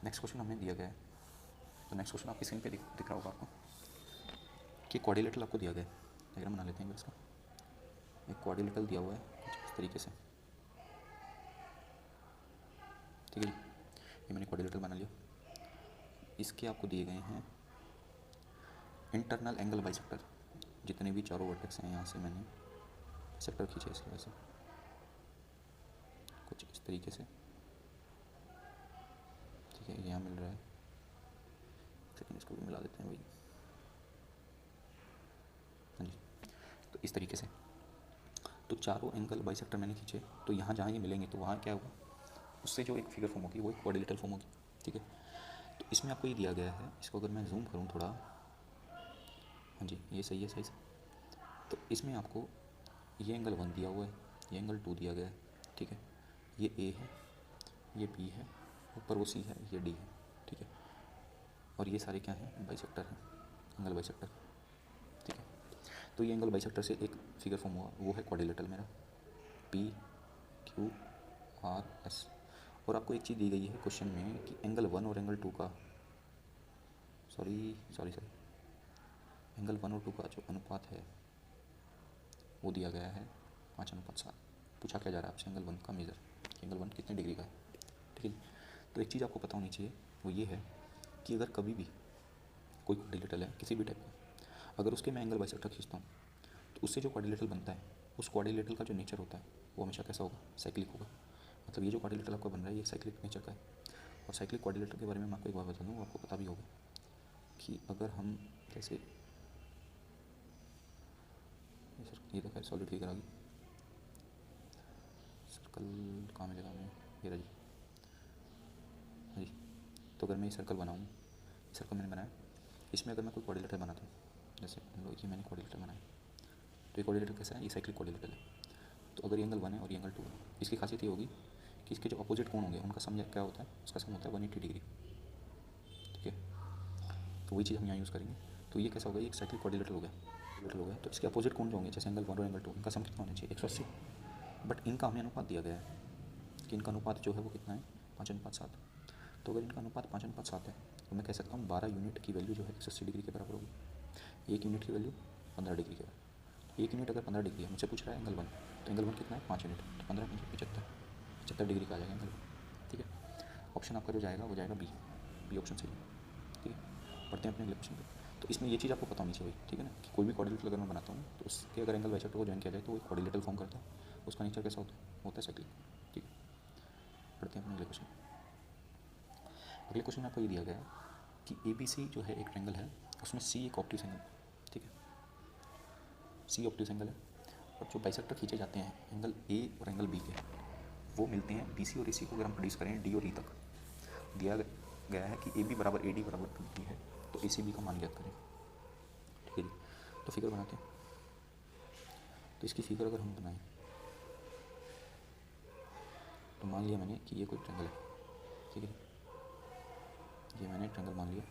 नेक्स्ट क्वेश्चन हमें दिया गया है, तो नेक्स्ट क्वेश्चन आपकी स्क्रीन पे दिख रहा होगा आपको कि क्वाड्रिलेटरल आपको दिया गया है। डायग्राम बना लेते हैं इसका। एक क्वाड्रिलेटरल दिया हुआ है कुछ इस तरीके से, ठीक है जी। ये मैंने क्वाड्रिलेटरल बना लिया। इसके आपको दिए गए हैं इंटरनल एंगल बाइसेक्टर, जितने भी चारों वर्टेक्स हैं यहाँ से मैंने सेक्टर खींचे इसकी वजह से कुछ इस तरीके से, ठीक है। यहाँ मिल रहा है, सेकेंड इसको भी मिला देते हैं भाई, हाँ जी। तो इस तरीके से तो चारों एंगल बाइसेक्टर मैंने खींचे, तो यहाँ जहाँ ये मिलेंगे तो वहाँ क्या होगा, उससे जो एक फिगर फॉर्म होगी वो एक क्वाड्रिलेटरल फॉर्म होगी, ठीक है। तो इसमें आपको ये दिया गया है, इसको अगर मैं जूम करूँ थोड़ा, हाँ जी ये सही है, सही से। तो इसमें आपको ये एंगल 1 दिया हुआ है, ये एंगल 2 दिया गया है, ठीक है। ये ए है, ये बी है, ऊपर वो सी है, ये डी है, ठीक है। और ये सारे क्या हैं, बाइसेक्टर हैं, एंगल बाइसेक्टर, ठीक है। तो ये एंगल बाइसेक्टर से एक फिगर फॉर्म हुआ, वो है क्वाड्रिलेटरल मेरा, पी क्यू आर एस। और आपको एक चीज़ दी गई है क्वेश्चन में कि एंगल 1 और एंगल 2 का, सॉरी, एंगल 1 और 2 का जो अनुपात है वो दिया गया है 5:7। पूछा क्या जा रहा है आपसे, एंगल 1 का मेज़र, एंगल 1 कितने डिग्री का है, ठीक है। तो एक चीज़ आपको पता होनी चाहिए, वो ये है कि अगर कभी भी कोई क्वाड्रिलेटरल है किसी भी टाइप का, अगर उसके मैं एंगल बाइसेक्टर खींचता हूँ तो उससे जो क्वाड्रिलेटरल बनता है, उस क्वाड्रिलेटरल का जो नेचर होता है वो हमेशा कैसा होगा, साइक्लिक होगा। मतलब ये जो क्वाड्रिलेटरल आपका बन रहा है ये साइक्लिक नेचर का है। और साइक्लिक क्वाड्रिलेटरल के बारे में मैं आपको एक बात बता दूँ, आपको पता भी होगा कि अगर हम जैसे ये तो खैर सॉलिड फिगर आ गई, सर्कल कहाँ मिलेगा हमें, ये रहा जी, हाँ जी। तो अगर मैं ये सर्कल बनाऊँ, सर्कल मैंने बनाया, इसमें अगर मैं कोई क्वाड्रिलेटरल बनाता हूँ, जैसे ये मैंने क्वाड्रिलेटरल बनाया, तो ये क्वाड्रिलेटरल कैसा है, ये साइक्लिक क्वाड्रिलेटरल है। तो अगर ये एंगल 1 है और ये एंगल 2 है, इसकी खासियत ये होगी कि इसके जो अपोजिट कोण होंगे उनका सम क्या होता है, उसका सम होता है 180 डिग्री, ठीक है। तो वही चीज़ हम यहाँ यूज़ करेंगे। तो ये कैसा होगा, ये एक साइक्लिक क्वाड्रिलेटरल हो गया, तो इसके अपोजिट कोण जो होंगे जैसे एंगल 1 और एंगल 2, इनका सम कितना होना चाहिए, 180। बट इनका हमें अनुपात दिया गया है कि इनका अनुपात जो है वो कितना है, 5:7। तो अगर इनका अनुपात 5:7 है तो मैं कह सकता हूँ 12 यूनिट की वैल्यू जो है 180 डिग्री के बराबर होगी। 1 यूनिट की वैल्यू 15 डिग्री के बराबर। 1 यूनिट अगर 15 डिग्री है, मुझसे पूछ रहा है एंगल 1, तो एंगल 1 कितना है, 5 यूनिट, तो 15 5 75 डिग्री का आ जाएगा एंगल 1, ठीक है। ऑप्शन आपका जो जाएगा वो जाएगा बी ऑप्शन सही है, ठीक है। पढ़ते हैं अपने अगले क्वेश्चन पे। तो इसमें ये चीज़ आपको पता होनी चाहिए, ठीक है ना, कि कोई भी क्वाड्रिलेटरल अगर मैं बनाता हूँ तो उसके अगर एंगल बाइसेक्टर को ज्वाइन किया जाए तो वो एक क्वाड्रिलेटरल फॉर्म करता है, उसका नेचर कैसा होता है साइक्लिक, ठीक है। पढ़ते हैं अपने अगले क्वेश्चन। अगले क्वेश्चन में आपको ये दिया गया है कि ए बी सी जो है एक ट्रायंगल है, उसमें सी एक ऑब्ट्यूज एंगल, ठीक है, सी ऑब्ट्यूज एंगल है। और जो बाइसेक्टर खींचे जाते हैं एंगल ए और एंगल बी के, वो मिलते हैं बी सी और ए सी को अगर हम प्रोड्यूस करें डी और ई तक। दिया गया है कि ए बी बराबर ए डी बराबर बी है, तो ए सी बी का मान ज्ञात करें, ठीक है जी। तो फिगर बनाते हैं। तो इसकी फिगर अगर हम बनाएं तो मान लिया मैंने कि ये कोई ट्रायंगल है, ठीक है, ये मैंने ट्रायंगल मान लिया,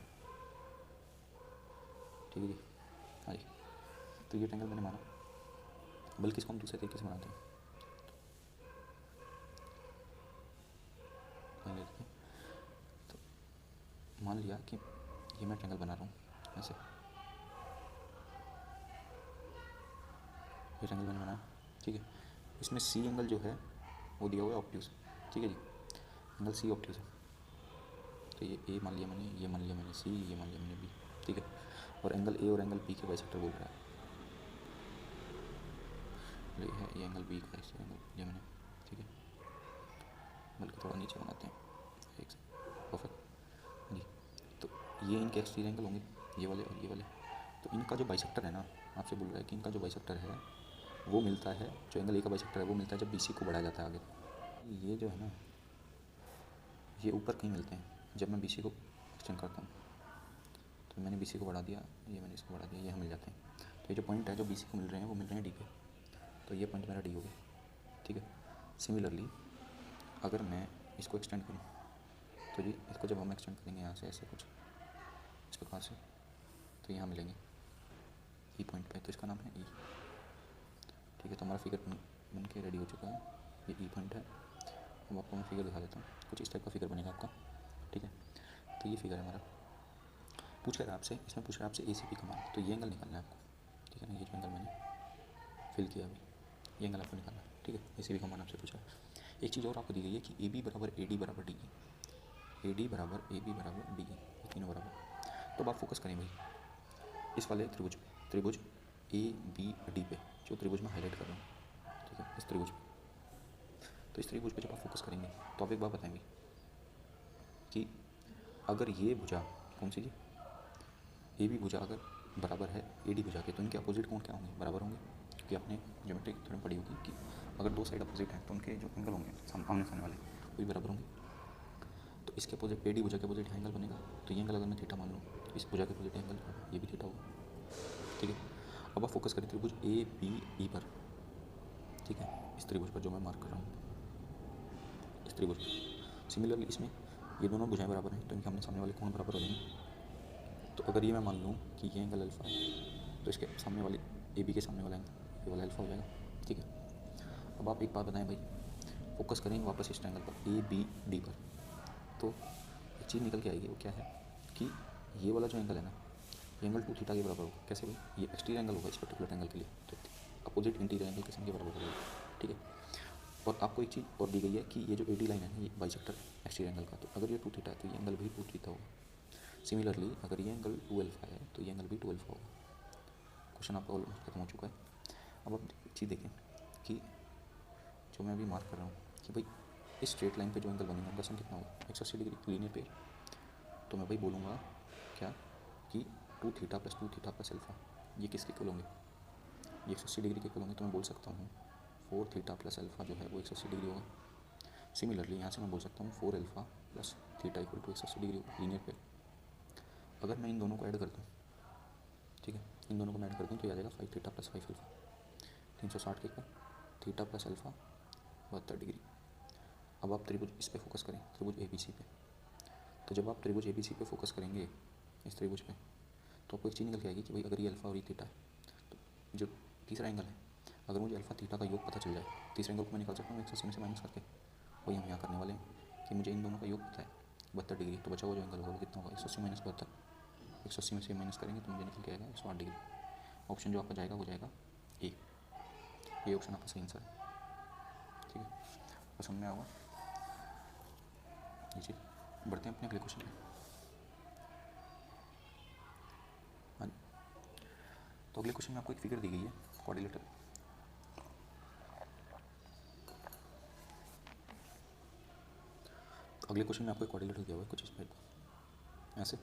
ठीक है जी, हाँ जी। तो ये ट्रायंगल मैंने माना, बल्कि इसको हम दूसरे तरीके से बनाते हैं, तो मान लिया कि ये मैं ट्रायंगल बना रहा हूँ ऐसे, ये ट्रायंगल मैंने बनाया, ठीक है। इसमें सी एंगल जो है वो दिया हुआ है ऑब्ट्यूज, ठीक है जी, एंगल सी ऑब्ट्यूज है। तो ये ए मान लिया मैंने, ये मान लिया मैंने सी, ये मान लिया मैंने बी, ठीक है। और एंगल ए और एंगल बी के बाइसेक्टर बोल रहा है, ये है ये एंगल बी का, इससे एंगल लिया मैंने, ठीक है। बल्कि थोड़ा नीचे बनाते हैं, एक सेकंड, परफेक्ट जी। तो ये इनके एक्सटीरियर एंगल होंगे, ये वाले और ये वाले। तो इनका जो बाइसेक्टर है ना, आपसे बोल रहा है कि इनका जो बाइसेक्टर है वो मिलता है, जो एंगल ए का बाइसेक्टर है वो मिलता है जब BC को बढ़ाया जाता है आगे। ये जो है ना, ये ऊपर कहीं मिलते हैं जब मैं BC को एक्सटेंड करता हूँ। तो मैंने BC को बढ़ा दिया, ये मैंने इसको बढ़ा दिया, ये हम मिल जाते हैं। तो ये जो पॉइंट है जो BC को मिल रहे हैं वो मिल रहे हैं D पे, तो ये पॉइंट मेरा D हो गया, ठीक है। सिमिलरली अगर मैं इसको एक्सटेंड करूँ, तो जी इसको जब हम एक्सटेंड करेंगे यहाँ से ऐसे कुछ इस प्रकार से, तो यहाँ मिलेंगे E पॉइंट पे, तो इसका नाम है E, ठीक है। तो हमारा फिगर बन के रेडी हो चुका है, ये E पॉइंट है। अब आपको मैं फिगर दिखा देता हूँ, कुछ इस टाइप का फिगर बनेगा आपका, ठीक है। तो ये फिगर है हमारा, पूछ रहा है आपसे, इसमें पूछ रहा है आपसे ACP का मान, तो ये एंगल निकालना है आपको, ठीक है ना। ये जो एंगल मैंने फिल किया अभी, ये एंगल आपको निकालना है, ठीक है। ACP का मान आपसे पूछा है। एक चीज़ और आपको दी गई है कि AB बराबर AD बराबर DE, AD बराबर AB बराबर DE, ये तीनों बराबर। तो अब आप फोकस करें भाई इस वाले त्रिभुज पे, त्रिभुज ABD पे, जो त्रिभुज में हाईलाइट कर रहा हूँ, ठीक है, इस त्रिभुज पे। तो इस त्रिभुज पे जब आप फोकस करेंगे तो आप एक बात बताएंगे कि अगर ये भुजा कौन सी जी, AB भुजा अगर बराबर है AD भुजा के, तो इनके अपोजिट कोण क्या होंगे, बराबर होंगे। क्योंकि आपने ज्योमेट्रिक थ्योरम पढ़ी होगी कि अगर दो साइड अपोजिट हैं तो उनके जो एंगल होंगे आमने सामने वाले वो भी बराबर होंगे। तो इसके अपोजिट AD भुजा के अपोजिट एंगल बनेगा, तो ये एंगल अगर मैं थीटा मान लूँ, तो इस भुजा के अपोजिट एंगल ये भी थीटा होगा, ठीक है। अब आप फोकस करें त्रिभुज ABE पर, ठीक है, इस त्रिभुज पर जो मैं मार्क कर रहा हूँ, इस त्रिभुज पर। सिमिलरली इसमें ये दोनों भुजाएं बराबर हैं, तो इनके आमने सामने वाले कोण बराबर हो जाएंगे। तो अगर ये मैं मान लूँ कि ये एंगल अल्फा है, तो इसके सामने वाले AB के सामने वाला एंगल ये वाला अल्फा हो जाएगा, ठीक है। अब आप एक बात बताएं भाई, फोकस करेंगे वापस इस ट्रायंगल पर ABD पर, तो एक चीज़ निकल के आएगी, वो क्या है कि ये वाला जो एंगल है ना, ये एंगल 2 थीटा के बराबर होगा। कैसे भाई, ये एक्सटीरियर एंगल होगा इस पर्टिकुलर एंगल के लिए, तो अपोजिट इंटीरियर एंगल के सम के बराबर होगा, ठीक है। और आपको एक चीज़ और दी गई है कि ये जो AD लाइन है ये बाइसेक्टर एक्सटीरियर एंगल का, तो अगर ये 2 थीटा है तो ये एंगल भी 2 थीटा होगा। सिमिलरली अगर ये एंगल 2 अल्फा है तो ये एंगल भी 2 अल्फा होगा। क्वेश्चन आपका ऑलमोस्ट खत्म हो चुका है। अब आप एक चीज़ देखें कि जो मैं अभी मार्क कर रहा हूँ कि भाई इस स्ट्रेट लाइन पे जो एंगल बनेगा उनका सम कितना होगा, 180 डिग्री लीनियर पेयर। तो मैं भाई बोलूँगा क्या कि 2 theta plus 2 theta plus alpha ये किसके इक्वल होंगे, ये 180 डिग्री के इक्वल होंगे। तो मैं बोल सकता हूँ 4 थीटा प्लस अल्फा जो है वो 180 डिग्री होगा। सिमिलरली यहाँ से मैं बोल सकता हूँ 4 alpha plus theta equal to 180 degree होगा, लीनियर पेयर। अगर मैं इन दोनों को ऐड कर दूँ, ठीक है, इन दोनों को मैं ऐड कर दूँ तो ये आ जाएगा 5 थीटा प्लस 5 अल्फा, 360 के equal, theta plus alpha 72 degree. अब आप त्रिभुज इस पे फोकस करें, त्रिभुज ABC पे। तो जब आप त्रिभुज ABC पे फोकस करेंगे इस त्रिभुज पे, तो आपको एक चीज़ निकल के आएगी कि भाई अगर ये अल्फा और ये थीटा है, तो जो तीसरा एंगल है, अगर मुझे अल्फा थीटा का योग पता चल जाए, तीसरे एंगल को मैं निकाल सकता हूँ 180 में से माइनस करके। वही हम यहाँ करने वाले हैं कि मुझे इन दोनों का योग पता है 72 डिग्री, तो बचा हुआ जो एंगल होगा वो कितना होगा, 180 माइनस 72, 180 में से माइनस करेंगे तो मुझे निकल के आएगा 108 डिग्री। ऑप्शन जो आपका जाएगा वो जाएगा ए, ये ऑप्शन आपका सही आंसर है, ठीक है। पसंद में आएगा जी। बढ़ते हैं अपने अगले क्वेश्चन पे। हाँ जी, तो अगले क्वेश्चन में आपको एक फिगर दी गई है क्वाड्रिलेटरल। तो अगले क्वेश्चन में आपको एक क्वाड्रिलेटरल दिया हुआ है कुछ इस टाइप का, ऐसे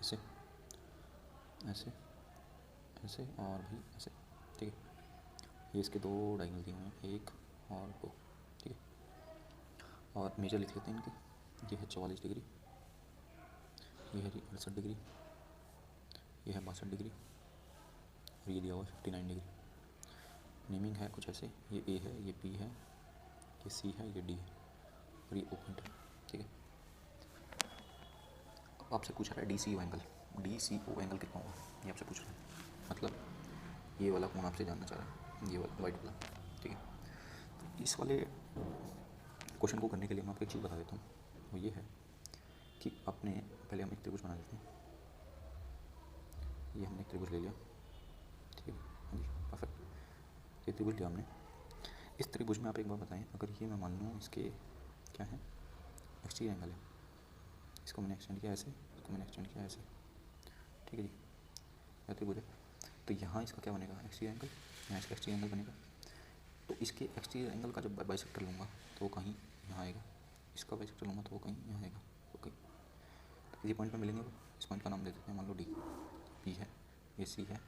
ऐसे ऐसे ऐसे और भी ऐसे, ठीक है। ये इसके दो डायगोनल दिए हुए हैं, एक और दो, ठीक है। और मेजर लिख लेते हैं इनके, ये है 44 डिग्री, ये है 68 डिग्री, ये है 62 डिग्री, और ये दिया हुआ है 59 डिग्री। नेमिंग है कुछ ऐसे, ये ए है, ये बी है, ये सी है, ये डी है, और ये ओ पॉइंट है, ठीक है। अब आपसे पूछ रहा है DCO एंगल, DCO एंगल कितना होगा, ये आपसे पूछ रहा है। मतलब ये वाला कोण आपसे जानना चाह रहा है, ये वाला वाइट वाला, ठीक है। तो इस वाले क्वेश्चन को करने के लिए मैं आपको एक चीज़ बता देता हूँ, वो ये है कि आपने पहले हम एक त्रिभुज बना लेते हैं। ये हमने एक त्रिभुज ले लिया, ठीक है, हाँ जी, परफेक्ट। ये त्रिभुज लिया हमने। इस त्रिभुज में आप एक बार बताएं, अगर ये मैं मान लूँ इसके क्या है, एक्सटीरियर एंगल है, इसको मैंने एक्सटेंड किया ऐसे, इसको मैंने एक्सटेंड किया ऐसे, ठीक है जी, या त्रिभुज है। तो यहाँ इसका क्या बनेगा, एक्सटीरियर एंगल, यहाँ इसका एक्सटीरियर एंगल बनेगा। तो इसके एक्सटीरियर एंगल का जब बाइसेक्टर लूँगा तो वो कहीं यहाँ आएगा, इसका बाइसेक्टर लूँगा तो वो कहीं यहाँ आएगा, तो कहीं तो किसी पॉइंट पे मिलेंगे वो। इस पॉइंट का नाम दे देते हैं, मान लो डी, बी है, ये सी है,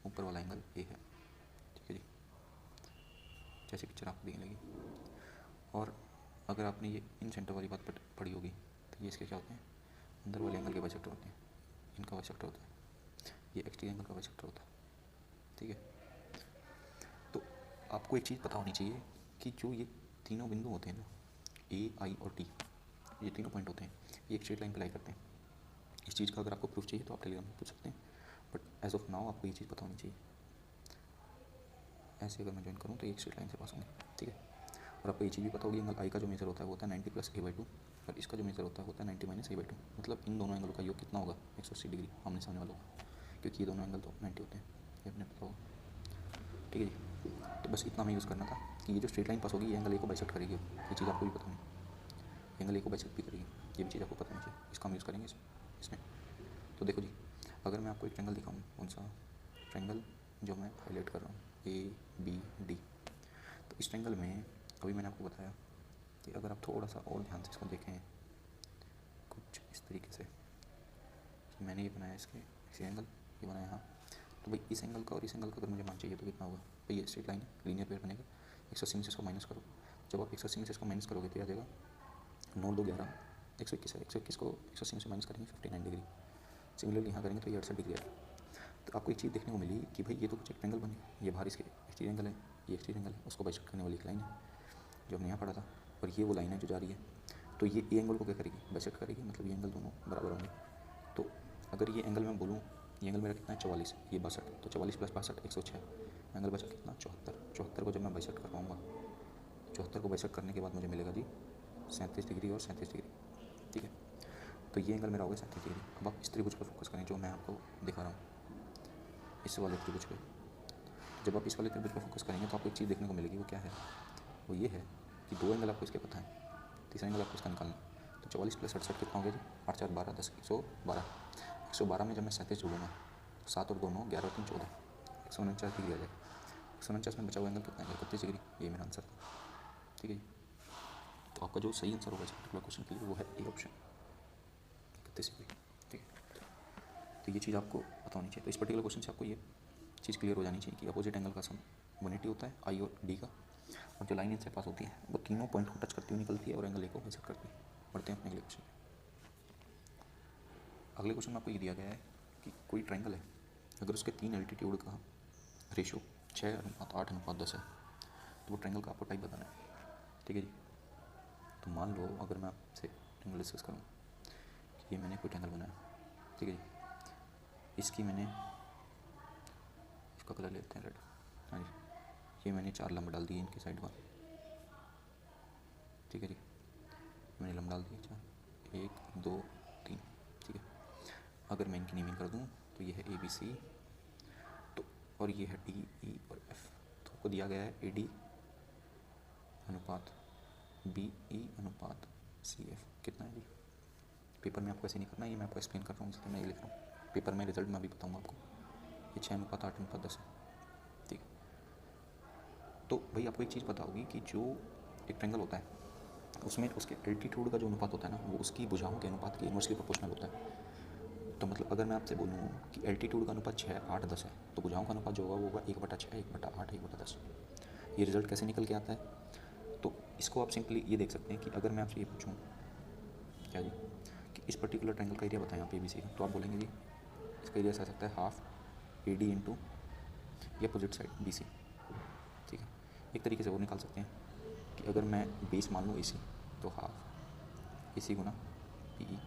ऊपर वाला एंगल ए है, ठीक है जी, जैसे पिक्चर आपको दिखने लगी। और अगर आपने ये इन सेंटर वाली बात पढ़ी होगी तो ये इसके क्या होते हैं, अंदर वाले एंगल के बाइसेक्टर होते हैं, इनका बाइसेक्टर होता है, ये एक्सटीरियर एंगल का बाइसेक्टर होता है, ठीक है। तो आपको एक चीज़ पता होनी चाहिए कि जो ये तीनों बिंदु होते हैं ना, ए, आई और टी, ये तीनों पॉइंट होते हैं, ये एक स्ट्रेट लाइन पे लाई करते हैं। इस चीज़ का अगर आपको प्रूफ चाहिए तो आप टेलीग्राम में पूछ सकते हैं, बट एज ऑफ नाउ आपको ये चीज़ पता होनी चाहिए। ऐसे अगर मैं ज्वाइन करूँ तो एक स्ट्रेट लाइन से पास होंगे, ठीक है। और आपको ये चीज़ भी पता होगी, एंगल आई का जो मेजर होता है वो होता है 90 प्लस a/2, और इसका जो मेजर होता है वो होता है 90 माइनस a/2। मतलब इन दोनों एंगलों का योग कितना होगा, 180 डिग्री आमने सामने वालों का, क्योंकि ये दोनों एंगल तो 90 होते हैं, ये अपने पता होगा, ठीक है जी। तो बस इतना हमें यूज़ करना था कि ये जो स्ट्रेट लाइन पास होगी ये एंगल ए को बाइसेक्ट करेगी, ये चीज़ आपको भी पता नहीं, एंगल ए को बाइसेक्ट भी करेगी, ये भी चीज़ आपको पता नहीं चाहिए, इसका हम यूज़ करेंगे इसमें। तो देखो जी, अगर मैं आपको एक ट्रायंगल दिखाऊँ, कौन सा ट्रायंगल जो मैं हाईलाइट कर रहा हूँ, ABD, तो इस ट्रायंगल में अभी मैंने आपको बताया कि अगर आप थोड़ा सा और ध्यान से इसको देखें कुछ इस तरीके से कि मैंने ये बनाया इसके एंगल, ये बनाया यहाँ, तो भाई इस एंगल का और इस एंगल का अगर मुझे मान चाहिए तो कितना होगा, भाई ये स्ट्रेट लाइन है, लीनियर पेयर बनेगा, 180 में से इसको माइनस करो, जब आप 180 में से इसको माइनस करोगे तो आ जाएगा 9 2 11, 121 है, 121 को 180 में से माइनस करेंगे 59 डिग्री। सिमिलरली यहाँ करेंगे तो ये 68 डिग्री आएगा। तो आपको एक चीज़ देखने को मिली कि भाई ये तो कुछ एक एंगल बन गया, ये बाहर इसके एक्सटीरियर एंगल है, ये एक्सटीरियर एंगल है, उसको बाइसेक्ट करने वाली एक लाइन है जो हमने यहाँ पढ़ा था, और ये वो लाइन है जो जा रही है। तो ये एंगल को क्या करेगी, बाइसेक्ट करेगी, मतलब ये एंगल दोनों बराबर होंगे। तो अगर ये एंगल मैं बोलूँ, ये एंगल मेरा कितना है 44, ये 62, तो 44 प्लस 62 106, एंगल बचा कितना 74, 74 को जब मैं बाइसेक्ट कर पाऊँगा, 74 को बाइसेक्ट करने के बाद मुझे मिलेगा जी 37 डिग्री और 37 डिग्री, ठीक है। तो ये एंगल मेरा हो गया 37 डिग्री। अब आप इस त्रिभुज पर फोकस करें जो मैं आपको दिखा रहा हूँ, इस वाले त्रिभुज पे। जब आप इस वाले त्रिभुज पर फोकस करेंगे तो आपको एक चीज़ देखने को मिलेगी, वो क्या है, वो ये है कि दो एंगल आपको इसके पता है, तीसरा एंगल आपको इसका निकालना है। तो 44 प्लस 68 कितना हो गया जी, 8 4 12 10, 112, 112 में जब मैं 37 जोड़ूंगा तो 7 और 2 9, 11 और 3 14, 149 डिग्री आ जाएगा। 149 में बचा हुआ एंगल कितना है, 31 डिग्री, ये मेरा आंसर था, ठीक है जी। तो आपका जो सही आंसर होगा इस पर्टिकुलर क्वेश्चन के लिए वो है ए ऑप्शन, 31 डिग्री, ठीक है। तो ये चीज़ आपको पता होनी चाहिए। तो इस पर्टिकुलर क्वेश्चन से आपको ये चीज़ क्लियर हो जानी चाहिए कि अपोजिट एंगल का सम 180 होता है, आई और डी का, और जो लाइन इनसे पास होती है वो तीनों पॉइंट को टच करती हुई निकलती है और एंगल ए को बाइसेक्ट करती है। बढ़ते हैं अपने अगले क्वेश्चन पे। अगले क्वेश्चन में आपको ये दिया गया है कि कोई ट्रायंगल है, अगर उसके 3 एल्टीट्यूड का रेशो 6:8:10 है तो वो ट्रायंगल का आपको टाइप बताना है, ठीक है जी। तो मान लो अगर मैं आपसे ट्रायंगल डिस्कस करूँ कि ये मैंने कोई ट्रायंगल बनाया, ठीक है जी, इसकी मैंने, इसका कलर लेते हैं रेड, हाँ जी, ये मैंने 4 लंब डाल दिए इनके साइड पर, ठीक है जी, मैंने लंब डाल दिए 4, 1 2 3, ठीक है। अगर मैं इनकी नेमिंग कर दूँ तो ये है ABC, तो और ये है DE और F। तो आपको दिया गया है AD अनुपात BE अनुपात CF कितना है जी। पेपर में आपको ऐसे नहीं करना, ये मैं आपको एक्सप्लेन कर रहा हूँ इसलिए मैं ये लिख रहा हूँ, पेपर में रिजल्ट में भी बताऊँगा आपको। ये 6:8:10 है, ठीक है। तो भाई आपको एक चीज़ पता होगी कि जो एक ट्रायंगल होता है उसमें उसके एल्टीट्यूड का जो अनुपात होता है ना वो उसकी भुजाओं के अनुपात के इन्वर्सली प्रोपोर्शनल होता है। तो मतलब अगर मैं आपसे बोलूँ कि एल्टीट्यूड का अनुपात 6:8:10 है तो भुजाओं का अनुपात जो होगा वो होगा 1/6 1/8 1/10। ये रिजल्ट कैसे निकल के आता है, तो इसको आप सिंपली ये देख सकते हैं कि अगर मैं आपसे ये पूछूँ क्या जी कि इस पर्टिकुलर ट्रायंगल का एरिया बताएं आप ABC का, तो आप बोलेंगे जी इसका एरिया आ सकता है हाफ AD इंटू या अपोजिट साइड BC, ठीक है। एक तरीके से वो निकाल सकते हैं कि अगर मैं बेस मान लूँ AC तो हाफ AC गुना PE।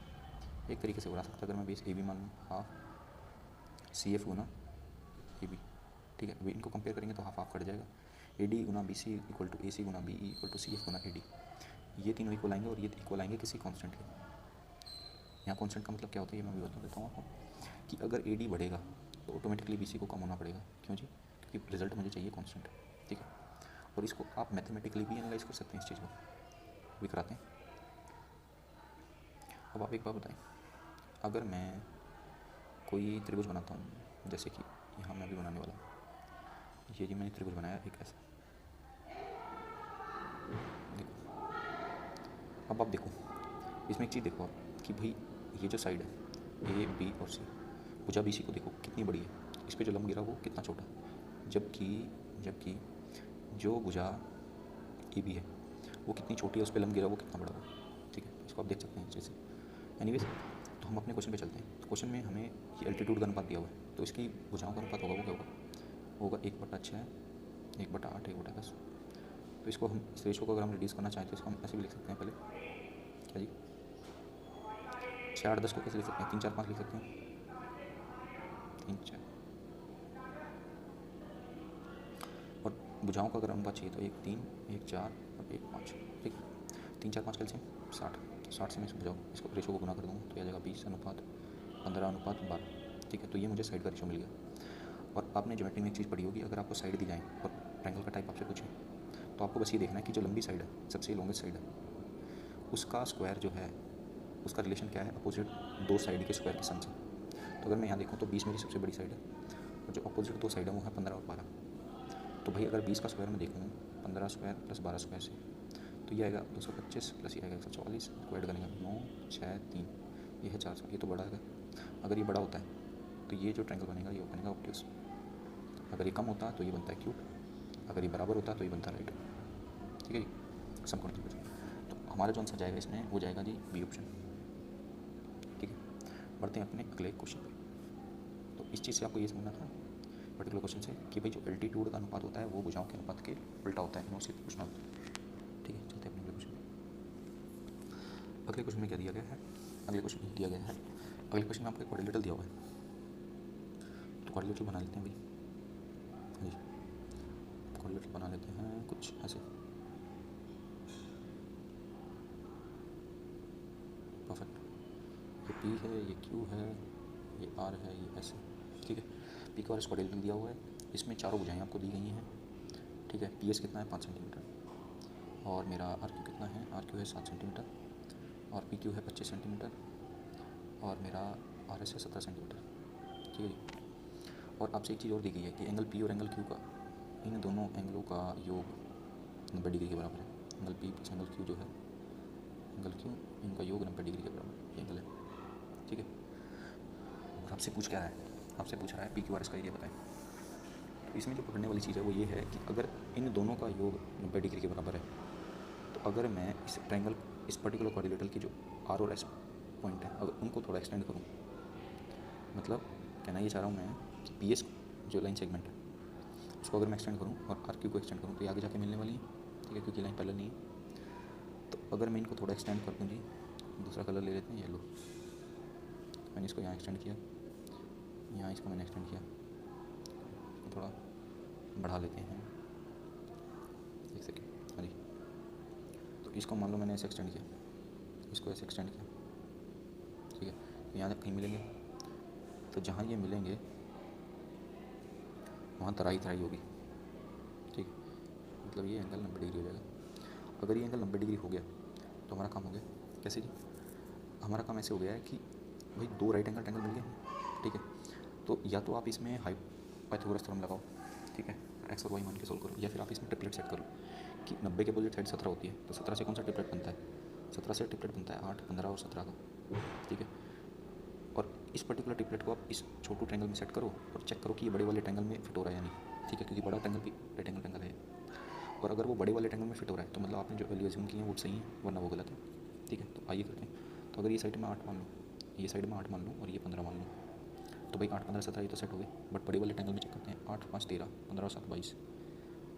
एक तरीके से बना सकता है अगर मैं बेस AB मान लूँ हाफ CF गुना AB, ठीक है। अभी इनको कंपेयर करेंगे तो हाफ हाफ कट जाएगा, AD गुना BC इक्वल टू AC गुना BE इक्वल टू CF गुना AD। ये तीनों इक्वल आएंगे और ये इक्वल आएंगे किसी कांस्टेंट के। यहाँ कांस्टेंट का मतलब क्या होता है ये मैं भी बता देता हूँ आपको कि अगर AD बढ़ेगा तो ऑटोमेटिकली BC को कम होना पड़ेगा, क्यों जी, क्योंकि रिजल्ट मुझे चाहिए कांस्टेंट, ठीक है। और इसको आप मैथमेटिकली भी एनालाइज कर सकते हैं, इस चीज़ को भी कराते हैं। अब आप एक बात बताएं, अगर मैं कोई त्रिभुज बनाता हूँ, जैसे कि यहाँ मैं अभी बनाने वाला हूँ, ये जी मैंने त्रिभुज बनाया एक ऐसा, देखो। अब आप देखो, इसमें एक चीज़ देखो आप कि भाई ये जो साइड है ए बी और सी, भुजा बी सी को देखो कितनी बड़ी है, इस पर जो लंब गिरा वो कितना छोटा, जबकि जबकि जो भुजा ए बी है वो कितनी छोटी है, उस पर लंब गिरा वो कितना बड़ा होगा। ठीक है, इसको आप देख सकते हैं जैसे। एनीवेज, तो हम अपने क्वेश्चन पे चलते हैं। तो क्वेश्चन में हमें ये एल्टीट्यूड का अनुपात दिया हुआ है, तो इसकी भुजाओं का अनुपात होगा वो क्या होगा 1/6, 1/8, 1/10। तो इसको हम इस रेशो को अगर हम रिड्यूस करना चाहें तो इसको हम ऐसे भी लिख सकते हैं, पहले क्या जी 6, 8, 10 को कैसे लिख सकते हैं, 3, 4, 5 लिख सकते हैं, 3, 4। और भुजाओं का अगर अनुपात चाहिए तो 1, 3, 1, 4 और 1, 5। ठीक है, 3, 4, 5 कैल्सियम 60 से मैं इसको भुजाऊँ, इसको रेशो को गुना कर दूँगा तो आ जाएगा 20:15:12। ठीक है, तो ये मुझे साइड का रेशो मिल गया। और आपने ज्योमेट्री में एक चीज़ पढ़ी होगी, अगर आपको साइड दी जाए और ट्रायंगल का टाइप आपसे पूछे तो आपको बस ये देखना है कि जो लंबी साइड है, सबसे लॉन्गेस्ट साइड है, उसका स्क्वायर जो है, उसका रिलेशन क्या है अपोजिट दो साइड के स्क्वायर के सन से। तो अगर मैं यहाँ देखूँ तो 20 मेरी सबसे बड़ी साइड है, और जो अपोजिट दो साइड है वो है 15 और 12। तो भाई अगर 20 का स्क्वायर मैं देखूँ 15 स्क्वायर प्लस 12 स्क्वायर से, तो ये आएगा 225 प्लस ये आएगा 144, स्क्वायर करेंगे 9, 6, 3, ये है 400, ये तो बड़ा है। अगर ये बड़ा होता है तो ये जो ट्रायंगल बनेगा ये बनेगा ऑब्ट्यूज, अगर ये कम होता तो ये बनता है क्यूब, अगर ये बराबर होता तो ये बनता है राइट। ठीक है जी, समकोण त्रिभुज। तो हमारा जो आंसर जाएगा इसमें वो जाएगा जी बी ऑप्शन। ठीक है, बढ़ते हैं अपने अगले क्वेश्चन पे। तो इस चीज़ से आपको ये समझना था पर्टिकुलर क्वेश्चन से कि भाई जो एल्टीट्यूड का अनुपात होता है वो भुजाओं के अनुपात के उल्टा होता है, मोस्टली पूछना होता है। ठीक है, चलते हैं अपने अगले क्वेश्चन पे। अगले क्वेश्चन में क्या दिया गया है, अगले क्वेश्चन में दिया गया है, अगले क्वेश्चन में आपको एक क्वाड्रिलेटरल दिया हुआ है, तो क्वाड्रिलेटरल बना लेते हैं भाई। हाँ जी, क्वाड्रिलेटरल बना लेते हैं कुछ ऐसे। परफेक्ट, ये पी है, ये क्यू है, ये आर है, ये ऐसे। ठीक है, पी का और क्वाड्रिलेटरल दिया हुआ है, इसमें चारों भुजाएं आपको दी गई हैं। ठीक है, पी एस कितना है 5 सेंटीमीटर, और मेरा आर क्यू कितना है, आर क्यू है 7 सेंटीमीटर, और पी क्यू है 25 सेंटीमीटर, और मेरा आर एस है 17 सेंटीमीटर। ठीक है जी, और आपसे एक चीज़ और दी गई है कि एंगल पी और एंगल क्यू का, इन दोनों एंगलों का योग 90 डिग्री के बराबर है। Angle P plus angle Q जो है, एंगल क्यू, इनका योग 90 डिग्री के बराबर एंगल है। ठीक है, और आपसे पूछ क्या रहा है, आपसे पूछ रहा है पी क्यू आर एस का एरिया बताएं। तो इसमें जो पकड़ने वाली चीज़ है वो ये है कि अगर इन दोनों का योग 90 डिग्री के बराबर है, तो अगर मैं इस ट्रायंगल, इस पर्टिकुलर क्वाड्रिलेटरल की जो आर और एस पॉइंट है, अगर उनको थोड़ा एक्सटेंड करूँ, मतलब कहना ये चाह रहा हूँ मैं कि पी एस जो लाइन सेगमेंट है उसको अगर मैं एक्सटेंड करूँ और आर क्यू को एक्सटेंड करूँ तो ये आगे जाके मिलने वाली है। ठीक है, क्योंकि लाइन पैरेलल नहीं है। तो अगर मैं इनको थोड़ा एक्सटेंड कर दूँ जी, दूसरा कलर ले लेते हैं येलो, मैंने इसको यहाँ एक्सटेंड किया, यहाँ इसको मैंने एक्सटेंड किया, इसको थोड़ा बढ़ा लेते हैं, एक सेकेंड। हाँ जी, तो इसको मान लो मैंने ऐसे एक्सटेंड किया, इसको ऐसे एक्सटेंड किया। ठीक है, तो यहाँ कहीं मिलेंगे, तो जहाँ ये मिलेंगे वहाँ तराई तराई होगी। ठीक, मतलब ये एंगल 90 डिग्री हो जाएगा। अगर ये एंगल 90 डिग्री हो गया तो हमारा काम हो गया। कैसे जी, हमारा काम ऐसे हो गया है कि भाई दो राइट एंगल ट्रायंगल मिल गए। ठीक है, तो या तो आप इसमें पाइथागोरस थ्योरम लगाओ, ठीक है, एक्स और वाई मान के सोल्व करो, या फिर आप इसमें ट्रिपलेट सेट करो कि 90 के अपोजिट साइड 17 होती है, तो 17 से कौन सा ट्रिपलेट बनता है, 17 से ट्रिपलेट बनता है 8, 15 और 17 का। ठीक है, और इस पर्टिकुलर ट्रिपलेट को आप इस छोटू ट्रायंगल में सेट करो और चेक करो कि ये बड़े वाले ट्रायंगल में फिट हो रहा है या नहीं। ठीक है, क्योंकि बड़ा ट्रायंगल भी राइट एंगल ट्रायंगल है, और अगर वो बड़े वाले ट्रायंगल में फिट हो रहा है तो मतलब आपने जो वैल्यू अज्यूम की है वो सही है, वरना वो गलत है। ठीक है, तो आइए करते हैं। तो अगर ये साइड में 8 मान लो, ये साइड में 8 मान लो और ये 15 मान लो, तो भाई 8, 15, 17 ये तो सेट हो गए, बट बड़े वाले ट्रायंगल में चेक करते हैं। 8, 5, 13, 15 और 7, 22,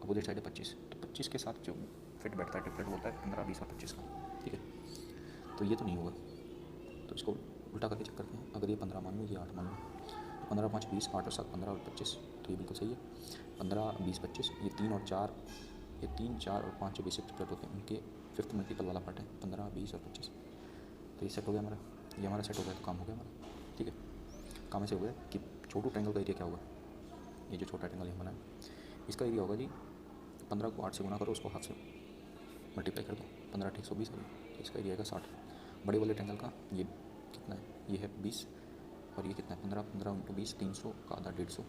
अपोजिट साइड है 25, तो 25 के साथ जो फिट बैठता है ट्रिपलेट होता है 15, 20 और 25 का। ठीक है, तो ये तो नहीं होगा, तो इसको उल्टा करके चेक करते हैं। अगर ये 15 मान लो, ये 8 मान लो, तो 15, 5, 20, 8 और 7, 15 और 25, तो ये बिल्कुल सही है। 15, 20, 25, ये 3 और 4, ये 3, 4 और 5 जो बेसिक ट्रिपलेट होते हैं उनके फिफ्थ मल्टीपल वाला पार्ट है 15, 20 और 25। तो ये सेट हो गया हमारा, ये हमारा सेट हो गया, तो काम हो गया हमारा। ठीक है, काम ऐसे हो गया कि छोटू ट्रायंगल का एरिया क्या होगा, ये जो छोटा ट्रायंगल यहाँ बना है इसका एरिया होगा जी 15 को 8 से गुना करो, उसको हाफ से मल्टीप्लाई कर दो, 15, 120 करो, तो इसका एरिया आएगा 60। बड़े वाले ट्रायंगल का ये कितना है, ये है 20 और ये कितना है 15, 15 इंटू 20 300 का आधा 150,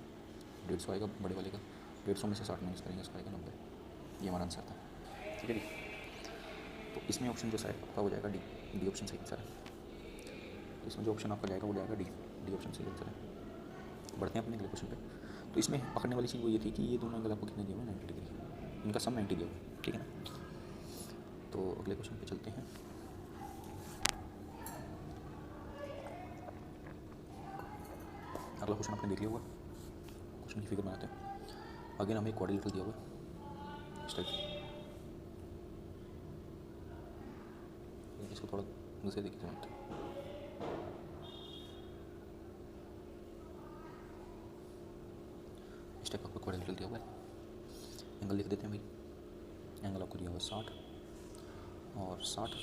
150 आएगा बड़े वाले का, 150 में से 60 माइनस करेंगे उसका आएगा 90। ये हमारा आंसर था, ठीक है जी। तो इसमें ऑप्शन जो है आपका हो जाएगा डी, डी ऑप्शन सही आंसर है। तो इसमें जो ऑप्शन आपका जाएगा वो जाएगा डी, डी ऑप्शन सही आंसर है। बढ़ते हैं अपने अगले क्वेश्चन पे। तो इसमें पकड़ने वाली चीज़ वो ये थी कि ये दोनों एंगल आपको कितने दिए हुए 90 डिग्री, इनका सम 90 दिया हुआ, ठीक है ना। तो अगले क्वेश्चन पे चलते हैं। अगला क्वेश्चन आपने देख लिया होगा, क्वेश्चन की फिगर बनाते हैं। अगेन हमें क्वाड्रिलेटरल दिया हुआ है इस टाइप, इसको थोड़ा दूसरे देखिए समझते हैं। इस टाइप आपको क्वाड्रिलेटरल दिया हुआ है, एंगल लिख देते हैं भाई। एंगल आपको दिया हुआ है 60 और 60,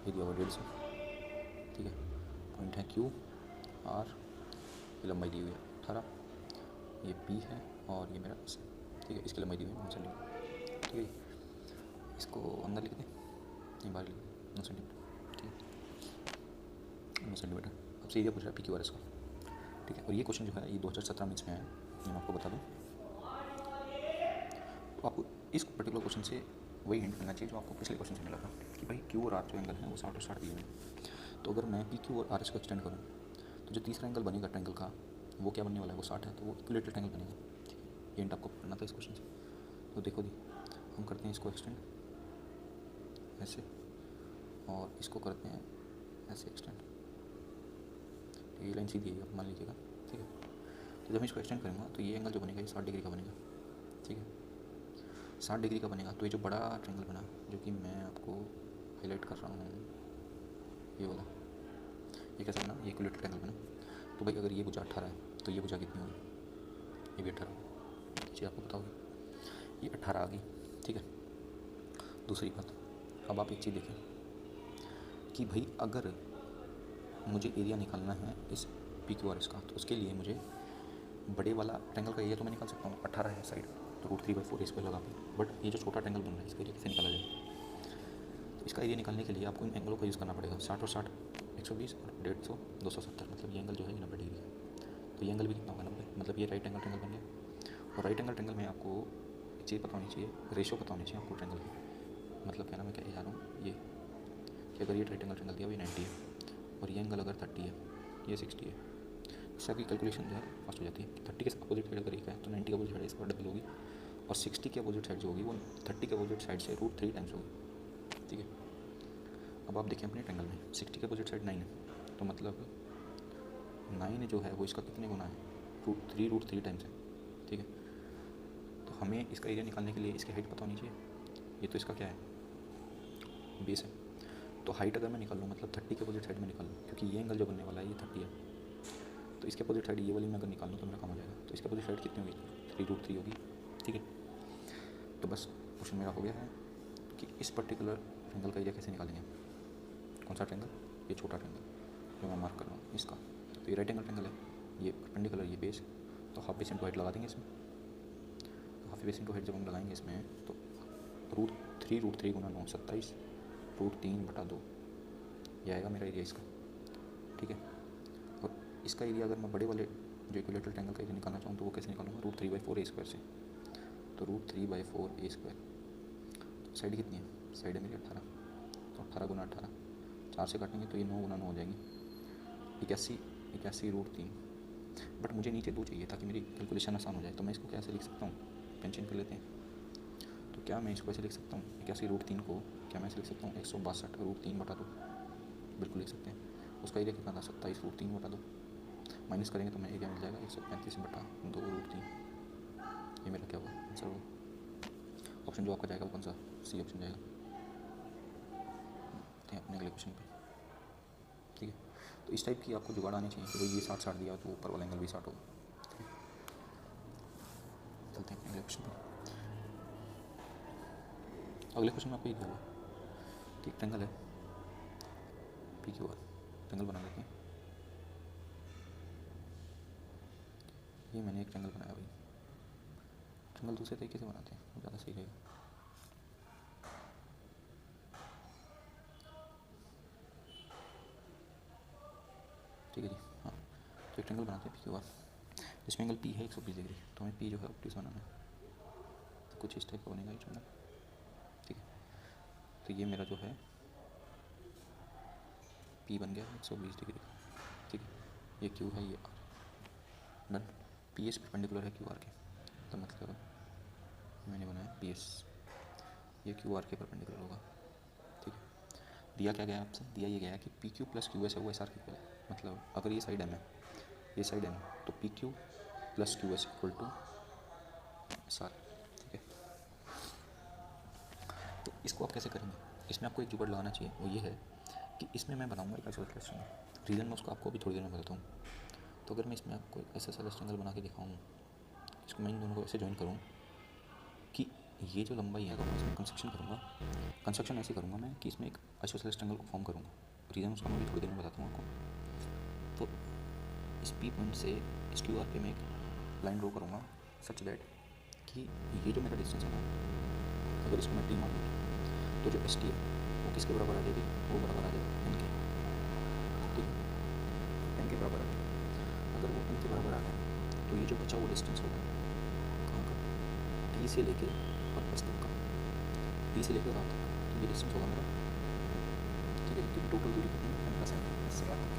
ये दिया हुआ 150, ठीक है। पॉइंट है क्यू आर, ये लंबाई दी हुई है 18, ये पी है और ये मेरा एस, ठीक है। इसकी लंबाई दी हुई है 9 सेंटीमीटर, ठीक है। इसको अंदर लिख दें, ये बाहर लिख दें 9 सेंटीमीटर, ठीक है 9 सेंटीमीटर। अब से एरिया पूछ रहा है पी क्यू आर एस का, ठीक है। और ये क्वेश्चन जो है ये 2017 में इसमें है, ये मैं आपको बता दूँ। तो आपको इस पर्टिकुलर क्वेश्चन से वही हिंट मिलना चाहिए जो आपको पिछले क्वेश्चन से मिला था कि भाई क्यू और आर जो एंगल है वो 60 और 60 दिए हुए हैं। तो अगर मैं पी क्यू और आर एस को एक्सटेंड करूँ तो जो तीसरा एंगल बनेगा ट्रायंगल का वो क्या बनने वाला है, वो 60 है, तो वो इक्विलेटरल ट्रायंगल बनेगा, ठीक है। ये हिंट आपको पढ़ना था इस क्वेश्चन से। तो देखो दी, हम करते हैं इसको एक्सटेंड ऐसे और इसको करते हैं ऐसे एक्सटेंड, तो ये लाइन सीधी है, आप मान लीजिएगा, ठीक है। तो जब मैं इसको एक्सटेंड करूँगा तो ये एंगल जो बनेगा ये 60 डिग्री का बनेगा, ठीक है। 60 डिग्री का बनेगा। तो ये जो बड़ा ट्रायंगल बना जो कि मैं आपको हाईलाइट कर रहा हूँ, ये वाला, ये कैसा बना, ये इक्विलेटरल ट्रायंगल बना। तो भाई अगर ये भुजा 18 है तो ये भुजा कितनी होगी, ये भी 18, चीज़ आपको पता होगी, ये 18 आ गई, ठीक है। दूसरी बात, अब आप एक चीज़ देखें कि भाई अगर मुझे एरिया निकालना है इस पी क्यू आर एस का, तो उसके लिए मुझे बड़े वाला ट्रायंगल का एरिया तो मैं निकाल सकता हूँ, 18 है साइड, तो √3/4 इस पर लगा के। बट ये जो छोटा ट्रायंगल बन रहा है इसका एरिया कैसे निकाला जाए, तो इसका एरिया निकालने के लिए आपको इन एंगलों का यूज़ करना पड़ेगा, 60 और 60 120 और 150 270, मतलब ये एंगल जो है ये 90 डिग्री है। तो ये एंगल भी कितना होगा 90, मतलब ये राइट एंगल ट्रायंगल बन गया। और राइट एंगल ट्रायंगल में आपको एक चीज़ पता होनी चाहिए, रेशो पता होनी चाहिए आपको ट्रायंगल की। मतलब क्या ना, मैं क्या जा रहा हूँ ये कि अगर ये राइट एंगल ट्रायंगल दिया हुआ 90 है और ये एंगल अगर 30 है, ये 60 है, इससे आपकी कैलकुलेशन जो है फास्ट हो जाती है। 30 के अपोजिट साइड अगर एक है तो 90 के अपोजिट साइड इस पर डबल होगी, और 60 के अपोजिट साइड जो होगी वो 30 के अपोजिट साइड से √3 टाइम्स होगी, ठीक है। अब आप देखें अपने ट्रायंगल में 60 के अपोजिट साइड 9 है, तो मतलब 9 जो है वो इसका कितने गुना है, √3 टाइम्स है, ठीक है। तो हमें इसका एरिया निकालने के लिए इसकी हाइट पता होनी चाहिए। ये तो इसका क्या है, बेस है। तो हाइट अगर मैं निकाल लूँ मतलब 30 के अपोजिट साइड में निकाल लूँ, क्योंकि ये एंगल जो बनने वाला है ये 30 है, तो इसके अपोजिट साइड ये वाली मैं अगर निकाल लूँ तो मेरा कम हो जाएगा। तो इसके अपोजिट साइड कितनी होगी, 3√3 होगी, ठीक है। तो बस क्वेश्चन मेरा हो गया है कि इस पर्टिकुलर ट्रायंगल का एरिया कैसे निकालेंगे। कौन सा ट्रायंगल, ये छोटा ट्रायंगल जो मैं मार्क कर रहा हूँ इसका, तो ये राइट एंगल ट्रायंगल है, ये परपेंडिकुलर, ये बेस, तो हाफ बेस इंटू हाइट लगा देंगे इसमें। तो हाफ बेस इंटू हाइट जब हम लगाएंगे इसमें तो √3 गुना 9 27, √3/2 ये आएगा मेरा एरिया इसका, ठीक है। और इसका एरिया अगर मैं बड़े वाले जो इक्विलेटरल ट्रायंगल का एरिया निकालना चाहूँ तो वो कैसे निकालूंगा, √3/4 a² से। तो √3/4 a², तो साइड कितनी है, साइड है मेरी 18, तो 18 गुना 18, 4 से काटेंगे तो ये 9 गुना 9 हो जाएंगी, 81 √3। बट मुझे नीचे 2 चाहिए ताकि मेरी कैलकुलेशन आसान हो जाए। तो मैं इसको कैसे लिख सकता हूँ, पेंशन कर लेते हैं। तो क्या मैं इसको ऐसे लिख सकता हूँ, 81 √3 को क्या मैं ऐसे लिख सकता हूँ 162 √3/2, बिल्कुल लिख सकते हैं। उसका एरिया कितना था, 27 √3/2, माइनस करेंगे तो मैं एरिया मिल जाएगा 135/2 √3। ये मेरा क्या हुआ आंसर होगा। ऑप्शन जो आपका जाएगा वो कौन सा, सी ऑप्शन जाएगा। अपने अगले क्वेश्चन पे, ठीक है। तो इस टाइप की आपको जुगाड़ आनी चाहिए कि भाई ये 60 दिया तो ऊपर वाला एंगल भी 60 होगा, ठीक है। चलते हैं अपने अगले क्वेश्चन पर। अगले क्वेश्चन में आपको ये दिया हुआ कि एक ट्रायंगल है पी क्यू आर, ट्रायंगल बना लेते हैं। ये मैंने एक ट्रायंगल बनाया भाई, ट्रायंगल दूसरे तरीके से बनाते हैं ज़्यादा सही रहेगा। रेक्टेंगल बनाते हैं पी क्यू आर, जिसमें एंगल पी है 120 डिग्री, तो हमें पी जो है ऑप्टिक्स बनाना है, तो कुछ इस टाइप का बनेगा ये चुना, ठीक है। तो ये मेरा जो है पी बन गया 120 डिग्री, ठीक है। ये क्यू है, ये R, done. P S perpendicular है क्यू आर के, तो मतलब मैंने बनाया पी एस, ये क्यू आर के परपेंडिकुलर होगा, ठीक है। दिया क्या गया आपसे, दिया ये गया कि P Q plus Q S है वो एस आर के इक्वल है, मतलब अगर ये साइड एम है, ये साइड एम, तो P Q plus Q S equal to S R, ठीक है। तो इसको आप कैसे करेंगे, इसमें आपको एक जुगाड़ लगाना चाहिए, वो ये है कि इसमें मैं बनाऊंगा एक आइसोसेलेस रेक्टेंगल, रीज़न मैं उसको आपको अभी थोड़ी देर में बताता हूँ। तो अगर मैं इसमें आपको एक ऐसा रेक्टेंगल बना के दिखाऊँ, इसको मैं इन दोनों को ऐसे ज्वाइन करूँ कि ये जो लंबाई है, तो मैं इसमें कंस्ट्रक्शन करूँगा, कंस्ट्रक्शन ऐसे करूँगा मैं कि इसमें एक आइसोसेलेस रेक्टेंगल को फॉर्म करूँगा, रीज़न उसका मैं अभी थोड़ी देर में बताता हूँ आपको। तो इस पी पॉइंट से इस क्यू आर पे मैं एक लाइन ड्रॉ करूँगा सच दैट कि ये जो मेरा डिस्टेंस है ना, अगर इसको मैं टी मान लूँ, तो जो एस टी है वो किसके बराबर आ जाएगी, वो बराबर आ जाएगी एन के, ठीक है, एन के बराबर आ जाएगी। अगर वो एन के बराबर आ गया तो ये जो बचा वो डिस्टेंस होगा कहाँ का, टी से लेके और एस तक का, टी से लेकर आर तक का, तो ये डिस्टेंस होगा मेरा, ठीक है। क्योंकि टोटल दूरी कितनी है 10 है, इससे आर तक।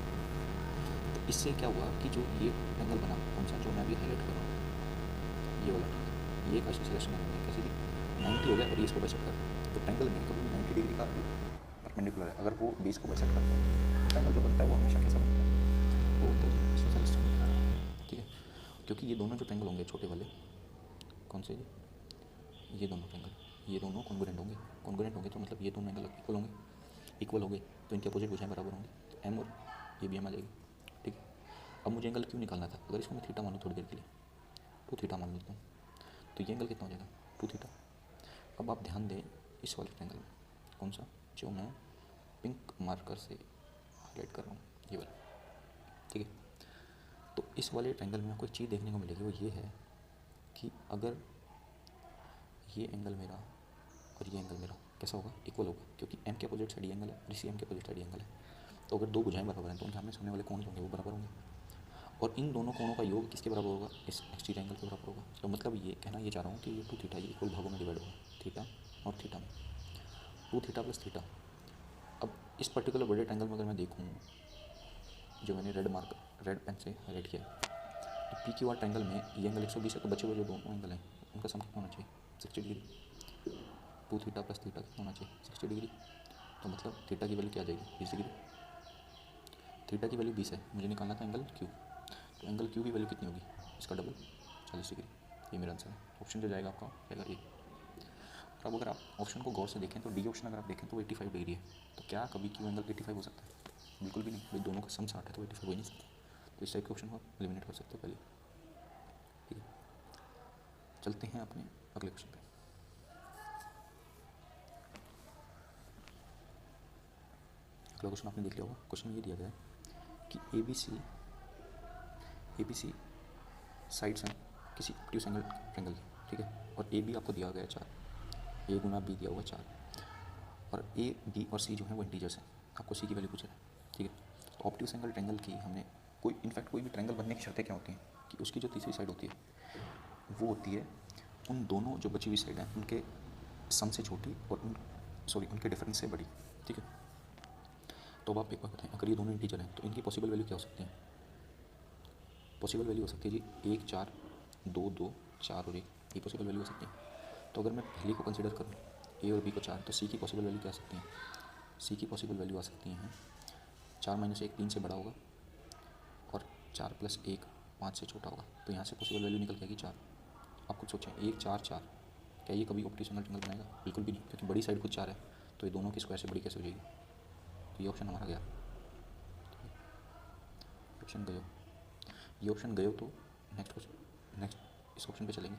तो इससे क्या हुआ कि जो ये एंगल बना, कौन सा, जो मैं अभी हाईलाइट कर रहा हूँ, ये वाला, ये एक आइसोसेलेस रेक्टेंगल है, कैसे भी 90 हो गया और ये इसको बाइसेक्ट कर, तो ट्रायंगल में कभी 90 डिग्री का परपेंडिकुलर है, अगर वो बेस को बाइसेक्ट करता है, ट्रायंगल जो बनता है वो हमेशा कैसा बनता है, वो होता है आइसोसेलेस रेक्टेंगल, ठीक है। क्योंकि ये दोनों जो ट्रायंगल होंगे छोटे वाले, कौन से, ये दोनों ट्रायंगल, ये दोनों कॉन्ग्रुएंट होंगे, कॉन्ग्रुएंट होंगे तो मतलब ये दोनों एंगल इक्वल होंगे, तो इनके अपोजिट भुजाएं बराबर होंगी, तो एम और ये भी एम आ जाएगी, ठीक है। अब मुझे एंगल क्यों निकालना था, अगर इसको मैं थीटा मानूँ थोड़ी देर के लिए, 2 थीटा मान लेता हूँ, तो ये एंगल कितना हो जाएगा 2 थीटा। अब आप ध्यान दें इस वाले ट्रायंगल में, कौन सा, जो मैं पिंक मार्कर से हाईलाइट कर रहा हूँ, ये वाला, ठीक है। तो इस वाले ट्रायंगल में आपको एक चीज़ देखने को मिलेगी, वो ये है कि अगर ये एंगल मेरा और ये एंगल मेरा कैसा होगा, इक्वल होगा, क्योंकि एम के अपोजिट साइड ये एंगल है और इसी एम के अपोजिट साइड ये एंगल है, तो अगर दो भुजाएं बराबर हैं तो उनके आमने सामने वाले कोण होंगे वो बराबर होंगे, और इन दोनों कोणों का योग किसके बराबर होगा, इस एक्सट्रीम एंगल के बराबर होगा। तो मतलब ये कहना ये चाह रहा हूँ कि ये 2 थीटा ये इक्वल भागों में डिवाइड होगा, थीटा और थीटा में, 2 थीटा प्लस थीटा। अब इस पर्टिकुलर बड़े ट्रायंगल में अगर मैं देखूँ, जो मैंने रेड पेन से हाईलाइट किया है, तो पी क्यू आर ट्रायंगल में ये एंगल 120 है, तो बचे हुए जो दोनों एंगल हैं उनका सम कितना होना चाहिए, 60 डिग्री, 2 थीटा प्लस थीटा कितना होना चाहिए 60 डिग्री, तो मतलब थीटा की वैल्यू क्या आ जाएगी 20 डिग्री, थीटा की वैल्यू 20 है, मुझे निकालना था एंगल क्यू, तो एंगल क्यू की वैल्यू कितनी होगी, इसका डबल 40 डिग्री, ये मेरा आंसर है। ऑप्शन जो जाएगा आपका जाएगा ए। और अब अगर आप ऑप्शन को गौर से देखें तो डी ऑप्शन अगर आप देखें तो 85 डिग्री है, तो क्या कभी क्यू एंगल 85 हो सकता है, बिल्कुल भी नहीं, भाई दोनों का सम 60 है तो 85 हो ही नहीं सकता, तो इस टाइप के ऑप्शन को एलिमिनेट कर सकते हो पहले, ठीक है। चलते हैं अपने अगले क्वेश्चन पे। अगला क्वेश्चन आपने देख लिया होगा, क्वेश्चन में ये दिया गया है कि ए बी सी साइड्स हैं किसी ऑब्ट्यूज एंगल ट्रायंगल की, ठीक है, और ए बी आपको दिया गया है 4, ए गुना बी दिया हुआ 4, और ए बी और सी जो है वो इंटीजर्स हैं, आपको सी की वैल्यू पूछा है, ठीक है। तो ऑब्ट्यूज एंगल ट्रायंगल की हमने इनफैक्ट कोई भी ट्रायंगल बनने की शर्तें क्या होती हैं कि उसकी जो तीसरी साइड होती है वो होती है उन दोनों जो बची हुई साइड हैं उनके सम से छोटी और उनके डिफरेंस से बड़ी, ठीक है। तो अब आप एक बात बताएं, अगर ये दोनों इंटीजर हैं तो इनकी पॉसिबल वैल्यू क्या हो सकती है, पॉसिबल वैल्यू हो सकती है जी 1 4 2 2 4 और 1, ये पॉसिबल वैल्यू हो सकती है। तो अगर मैं पहली को कंसिडर करूँ ए और बी को 4, तो सी की पॉसिबल वैल्यू क्या आ सकती है, सी की पॉसिबल वैल्यू आ सकती हैं 4 - 1 3 से बड़ा होगा और 4 + 1 5 से छोटा होगा, तो यहाँ से पॉसिबल वैल्यू निकल जाएगी 4। आप कुछ सोचें 1 4 4, क्या ये कभी ऑब्ट्यूज एंगल ट्रायंगल बनाएगा, बिल्कुल भी नहीं, क्योंकि बड़ी साइड खुद 4 है, तो ये दोनों की स्क्वायर से बड़ी कैसे हो जाएगी, तो ये ऑप्शन हमारा गया, ऑप्शन गयो, ये ऑप्शन गयो। तो नेक्स्ट इस ऑप्शन पे चलेंगे।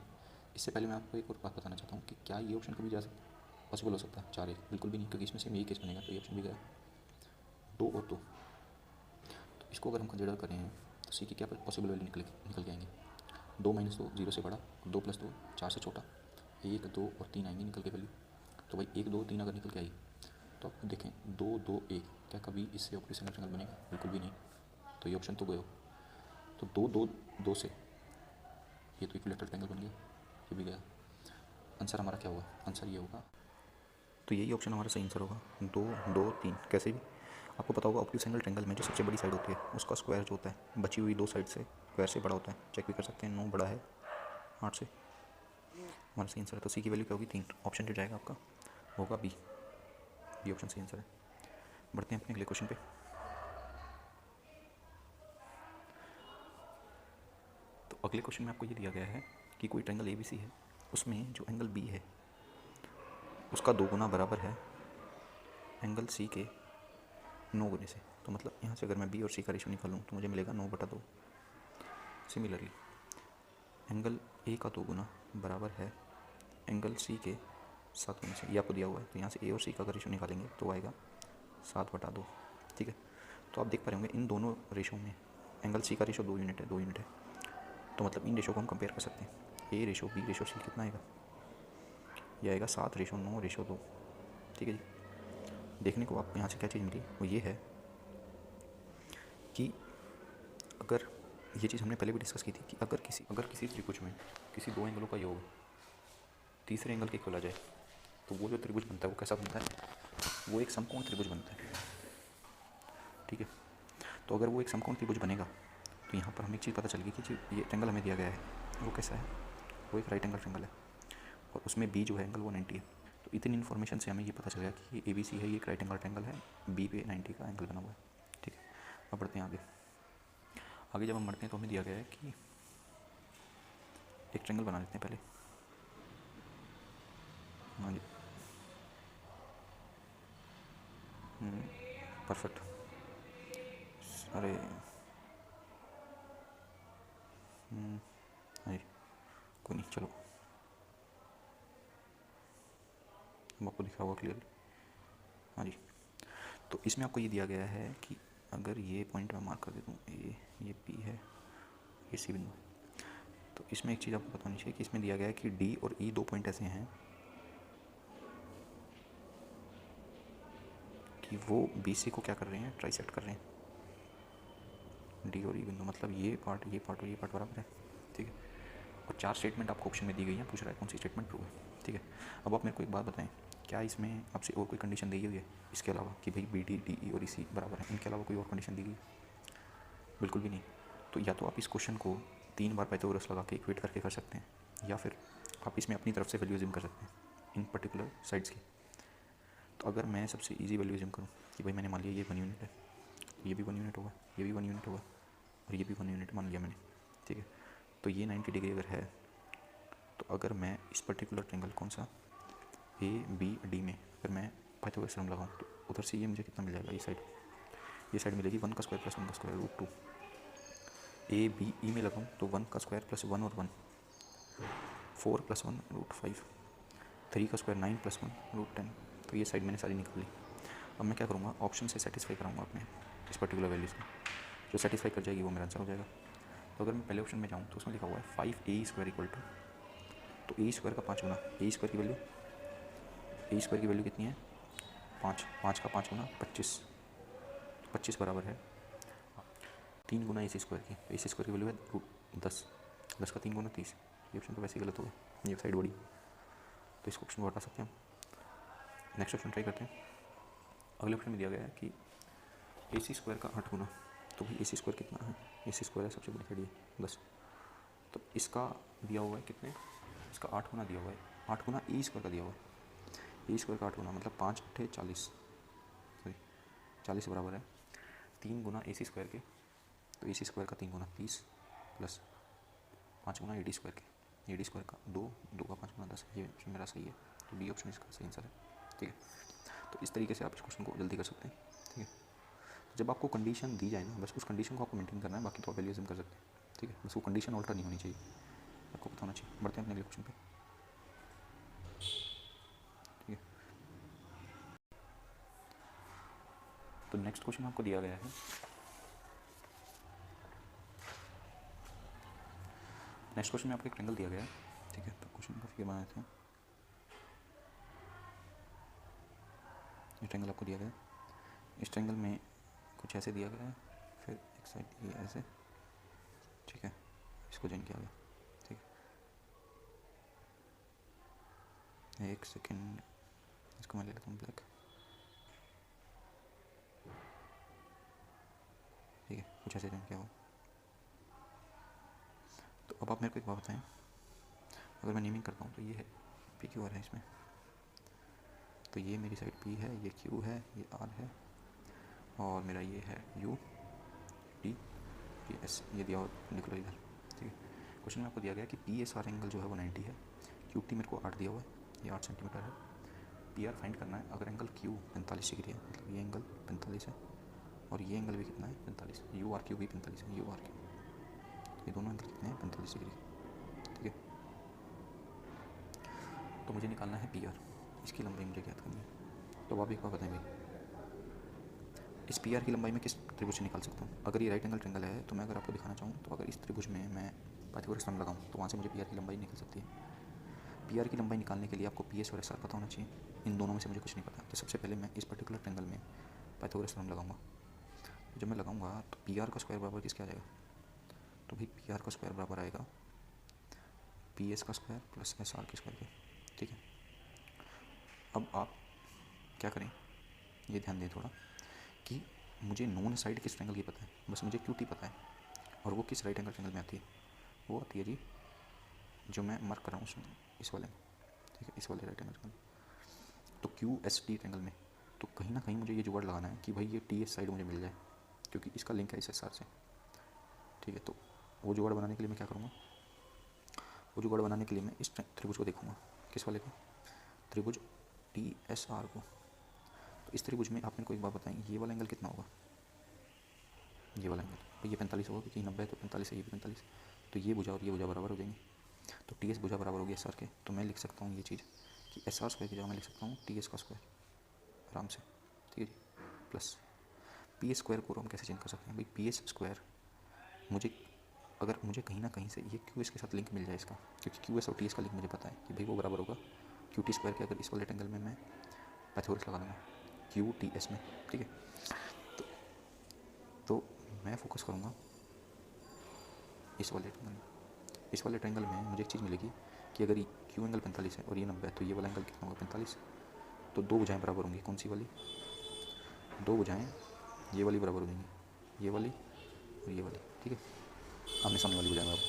इससे पहले मैं आपको एक और बात बताना चाहता हूँ कि क्या ये ऑप्शन कभी जा सकता पॉसिबल हो सकता है 4 1, बिल्कुल भी नहीं, क्योंकि इसमें से यही केस बनेगा, तो ये ऑप्शन भी गया 2 और 2। तो इसको अगर हम कंसिडर करें तो सी की क्या पॉसिबल वैल्यू निकल के आएंगे, 2 - 2 0 से बड़ा, 2 + 2 4 से छोटा, 1 2 और 3 आएंगे निकल के वैल्यू। तो भाई 1 2 3 अगर निकल के आई तो आप देखें 2 2 1, क्या कभी इससे ऑब्ट्यूज एंगल ट्रायंगल बनेगा, बिल्कुल भी नहीं, तो ये ऑप्शन तो गयो। तो तो दो दो दो से ये तो इक्विलेटरल ट्रायंगल बन गया, ये भी गया। आंसर हमारा क्या होगा? आंसर ये होगा, तो यही ऑप्शन हमारा सही आंसर होगा, 2 2 3। कैसे भी आपको पता होगा ऑब्ट्यूज एंगल ट्रायंगल में जो सबसे बड़ी साइड होती है उसका स्क्वायर जो होता है बची हुई दो साइड से स्क्वायर से बड़ा होता है। चेक भी कर सकते हैं, 9 बड़ा है 8 से। हमारा सही आंसर है। तो सी की वैल्यू क्या होगी? 3। ऑप्शन जो जाएगा आपका होगा बी। बी ऑप्शन सही आंसर है। बढ़ते हैं अपने अगले क्वेश्चन पे। तो अगले क्वेश्चन में आपको ये दिया गया है कि कोई ट्रायंगल ए बी सी है, उसमें जो एंगल बी है उसका 2 गुना बराबर है एंगल सी के 9 गुने से। तो मतलब यहाँ से अगर मैं बी और सी का रेशो निकालूँ तो मुझे मिलेगा 9/2। सिमिलरली एंगल ए का 2 गुना बराबर है एंगल सी के 7 गुने से। ये आपको दिया हुआ है, तो यहाँ से ए और सी का अगर रेशो निकालेंगे तो आएगा 7/2। ठीक है, तो आप देख पा रहे होंगे इन दोनों रेशो में एंगल सी का रेशो 2 यूनिट है, 2 यूनिट है। तो मतलब इन रेशो को हम कंपेयर कर सकते हैं। ए रेशो बी रेशो सी कितना आएगा? ये आएगा 7/9/2। ठीक है जी। देखने को आपको यहाँ से क्या चीज़ मिली, वो ये है कि अगर ये चीज़ हमने पहले भी डिस्कस की थी कि अगर किसी त्रिभुज में किसी दो एंगलों का योग तीसरे एंगल के इक्वल आ जाए तो वो जो त्रिभुज बनता है वो कैसा बनता है? वो एक समकोण त्रिभुज बनता है। ठीक है, तो अगर वो एक समकोण त्रिभुज बनेगा तो यहाँ पर हमें एक चीज़ पता चल गई कि जो ये ट्रायंगल हमें दिया गया है वो कैसा है? वो एक राइट एंगल ट्रायंगल है और उसमें बी जो है एंगल वो 90 है। तो इतनी इन्फॉर्मेशन से हमें ये पता चल गया कि ए बी सी है, ये एक राइट एंगल ट्रायंगल है, बी पे 90 का एंगल बना हुआ है। ठीक है, अब बढ़ते हैं आगे जब हम बढ़ते हैं तो हमें दिया गया है कि एक ट्रायंगल बना लेते हैं पहले। हाँ जी, परफेक्ट। अरे हाँ जी, कोई नहीं, चलो हम आपको दिखा हुआ क्लियरली। हाँ जी, तो इसमें आपको ये दिया गया है कि अगर ये पॉइंट मैं मार्क कर देता हूँ, ये पी है, ये सी बिंदु है। तो इसमें एक चीज़ आपको बतानी चाहिए कि इसमें दिया गया है कि डी और ई 2 पॉइंट ऐसे हैं कि वो बी सी को क्या कर रहे हैं? ट्राइसेक्ट कर रहे हैं। डी और ई बिंदु मतलब ये पार्ट और ये पार्ट बराबर है। ठीक है, और 4 स्टेटमेंट आपको ऑप्शन में दी गई है, पूछ रहा है कौन सी स्टेटमेंट ट्रू है। ठीक है, अब आप मेरे को एक बात बताएं, क्या इसमें आपसे और कोई कंडीशन दी हुई है इसके अलावा कि भाई बी डी डी ई और ई सी बराबर है? इनके अलावा कोई और कंडीशन दी गई? बिल्कुल भी नहीं। तो या तो आप इस क्वेश्चन को 3 बार पाइथागोरस लगा के इक्वेट करके कर सकते हैं, या फिर आप इसमें अपनी तरफ से वैल्यू यूज़ कर सकते हैं इन पर्टिकुलर साइड्स की। तो अगर मैं सबसे इजी वैल्यू यूज़ करूँ कि भाई मैंने मान लिया ये 1 यूनिट है, तो ये भी 1 यूनिट होगा, ये भी 1 यूनिट होगा और ये भी 1 यूनिट मान लिया मैंने। ठीक है, तो ये 90 डिग्री अगर है तो अगर मैं इस पर्टिकुलर ट्रायंगल कौन सा ए बी डी में अगर मैं पाइथागोरस थ्योरम लगाऊँ तो उधर से ये मुझे कितना मिल जाएगा? ये साइड मिलेगी 1 का स्क्वायर प्लस 1 का square root 2। A B E में लगाऊँ तो 1 का स्क्वायर प्लस 1 और 1 4 प्लस 1 रूट 5, 3 का स्क्वायर 9 प्लस 1 रूट 10। तो ये साइड मैंने सारी निकाली। अब मैं क्या करूँगा? ऑप्शन से सेटिस्फाई कराऊँगा अपने इस पर्टिकुलर वैल्यूज़ को, जो सेटिस्फाई कर जाएगी वो मेरा आंसर हो जाएगा। तो अगर मैं पहले ऑप्शन में जाऊँ तो उसमें लिखा हुआ है 5a² इक्वल टू, तो ए स्क्वायर का 5 गुना ए स्क्वायर की वैल्यू कितनी है? 5 का 5 गुना 25, 25 बराबर है 3 गुना ए सी स्क्वायर की। ए सी स्क्वायर की वैल्यू है रूट 10, 10 का 3 गुना 30। ये ऑप्शन तो वैसे ही गलत हो गया, ये साइड बड़ी, तो इसको ऑप्शन को हटा सकते हैं हम। नेक्स्ट ऑप्शन ट्राई करते हैं। अगले ऑप्शन में दिया गया है कि ए सी स्क्वायर का 8 गुना, तो भाई ए सी स्क्वायर कितना है? ए सी स्क्वायर है सबसे बड़ी साइड ये 10, तो इसका दिया हुआ है कितने? इसका 8 गुना दिया हुआ है, 8 गुना ए स्क्वायर का दिया हुआ है। ए स्क्वायर का 8 गुना मतलब 5 8 40, सॉरी 40 बराबर है 3 गुना ए सी स्क्वायर के। तो ए सी स्क्वायर का 3 गुना 30 plus 5 Guna A D square के, ए डी स्क्वायर का 2, 2 का 5 गुना 10। ये ऑप्शन मेरा सही है, तो डी ऑप्शन इसका सही आंसर है। ठीक है, तो इस तरीके से आप इस क्वेश्चन को जल्दी कर सकते हैं। ठीक है, जब आपको कंडीशन दी जाए ना, बस उस कंडीशन को आपको मेंटेन करना है, बाकी तो आप वैल्यूज़ कर सकते हैं। ठीक है, बस वो कंडीशन ऑल्टर नहीं होनी चाहिए, आपको पता होना चाहिए। बढ़ते हैं अपने अगले क्वेश्चन पे। ठीक है, तो नेक्स्ट क्वेश्चन आपको दिया गया है, नेक्स्ट क्वेश्चन में आपको एक ट्रायंगल दिया गया है। ठीक है, तो क्वेश्चन का फिगर बनाते हैं। ये ट्रायंगल आपको दिया गया है, इस ट्रायंगल में कुछ ऐसे दिया गया है, फिर एक साइड ये ऐसे ठीक है, इसको ज्वाइन किया गया, ठीक है। एक सेकेंड, इसको मैं ले लेता हूँ ब्लैक, ठीक है, कुछ ऐसे ज्वाइन किया हुआ। तो अब आप मेरे को एक बात बताएं, अगर मैं नेमिंग करता हूँ तो ये है पी क्यू आर है इसमें, तो ये मेरी साइड पी है, ये क्यू है, ये आर है, और मेरा ये है यू टी पी एस, ये दिया हुआ निकलो इधर, ठीक है। क्वेश्चन में आपको दिया गया कि पी एस आर एंगल जो है वो 90 है, क्यू टी मेरे को 8 दिया हुआ है, ये 8 सेंटीमीटर है। पी आर फाइंड करना है अगर एंगल क्यू 45 डिग्री है, मतलब ये एंगल 45 है, और ये एंगल भी कितना है 45, यू आर क्यू भी 45 है, यू आर क्यू, ये दोनों एंगल कितने हैं 45 डिग्री, ठीक है। तो मुझे निकालना है पी आर, इसकी लंबाई मुझे ज्ञात करनी है। तो आप एक बार बताएं भाई, इस पी आर की लंबाई में किस त्रिभुज से निकाल सकता हूँ? अगर ये राइट एंगल ट्रायंगल है तो मैं अगर आपको दिखाना चाहूँ तो अगर इस त्रिभुज में मैं पाइथागोरस थ्योरम लगाऊँ तो वहाँ से मुझे पी आर की लंबाई निकल सकती है। पी आर की लंबाई निकालने के लिए आपको पी एस और एस आर पता होना चाहिए, इन दोनों में से मुझे कुछ नहीं पता। तो सबसे पहले मैं इस पर्टिकुलर ट्रायंगल में पाइथागोरस थ्योरम लगाऊंगा। जब मैं लगाऊंगा तो पी आर का स्क्वायर बराबर किसके आ जाएगा? तो भाई पी आर का स्क्वायर बराबर आएगा पी एस का स्क्वायर प्लस एस आर के स्क्वायर के, ठीक है। अब आप क्या करें, ये ध्यान दें थोड़ा कि मुझे नोन साइड किस ट्रायंगल की पता है, बस मुझे क्यू टी पता है, और वो किस राइट एंगल ट्रायंगल में आती है, वो आती है जी जो मैं मार्क कर रहा हूँ उसमें, इस वाले में, ठीक है, इस वाले राइट एंगल ट्रायंगल। तो क्यू एस टी ट्रायंगल में तो कहीं ना कहीं मुझे ये जुगाड़ लगाना है कि भाई ये टी एस साइड मुझे मिल जाए, क्योंकि इसका लिंक है इस एस आर से, ठीक है। तो वो जुगाड़ बनाने के लिए मैं क्या करूँगा, वो जुगाड़ बनाने के लिए मैं इस त्रिभुज को देखूँगा, किस वाले को, त्रिभुज टी एस आर को। तो इस त्रिभुज में आप मेरे को एक बात बताएं, ये वाला एंगल कितना होगा, ये वाला एंगल तो ये 45 होगा, क्योंकि 90 है तो 45 है, ये भी 45, तो ये भुजा और ये भुजा बराबर हो जाएंगे, तो टी एस भुजा बराबर होगी एस आर के। तो मैं लिख सकता हूँ ये चीज़ कि एस आर स्क्वायर की जगह मैं लिख सकता हूँ टी एस का स्क्वायर, आराम से, ठीक है जी, प्लस पी एस स्क्वायर को हम कैसे चेंज कर सकते हैं भाई, पी एस स्क्वायर मुझे अगर मुझे कहीं ना कहीं से ये क्यू एस के साथ लिंक मिल जाए इसका, क्योंकि क्यू एस और टी एस का लिंक मुझे पता है कि भाई वो बराबर होगा क्यू टी स्क्वायर के, अगर इस वाले एंगल में मैं पाइथागोरस लगा दूँगा क्यू टी एस में, ठीक है। तो मैं फोकस करूँगा इस वाले ट्रायंगल में, इस वाले ट्रायंगल में मुझे एक चीज़ मिलेगी कि अगर क्यू एंगल 45 है और ये 90 है, तो ये वाला एंगल कितना होगा 45, तो दो भुजाएं बराबर होंगी, कौन सी वाली, दो भुजाएं ये वाली बराबर हो जाएंगी, ये वाली और ये वाली, ठीक है, आमने सामने वाली भुजाएं बराबर,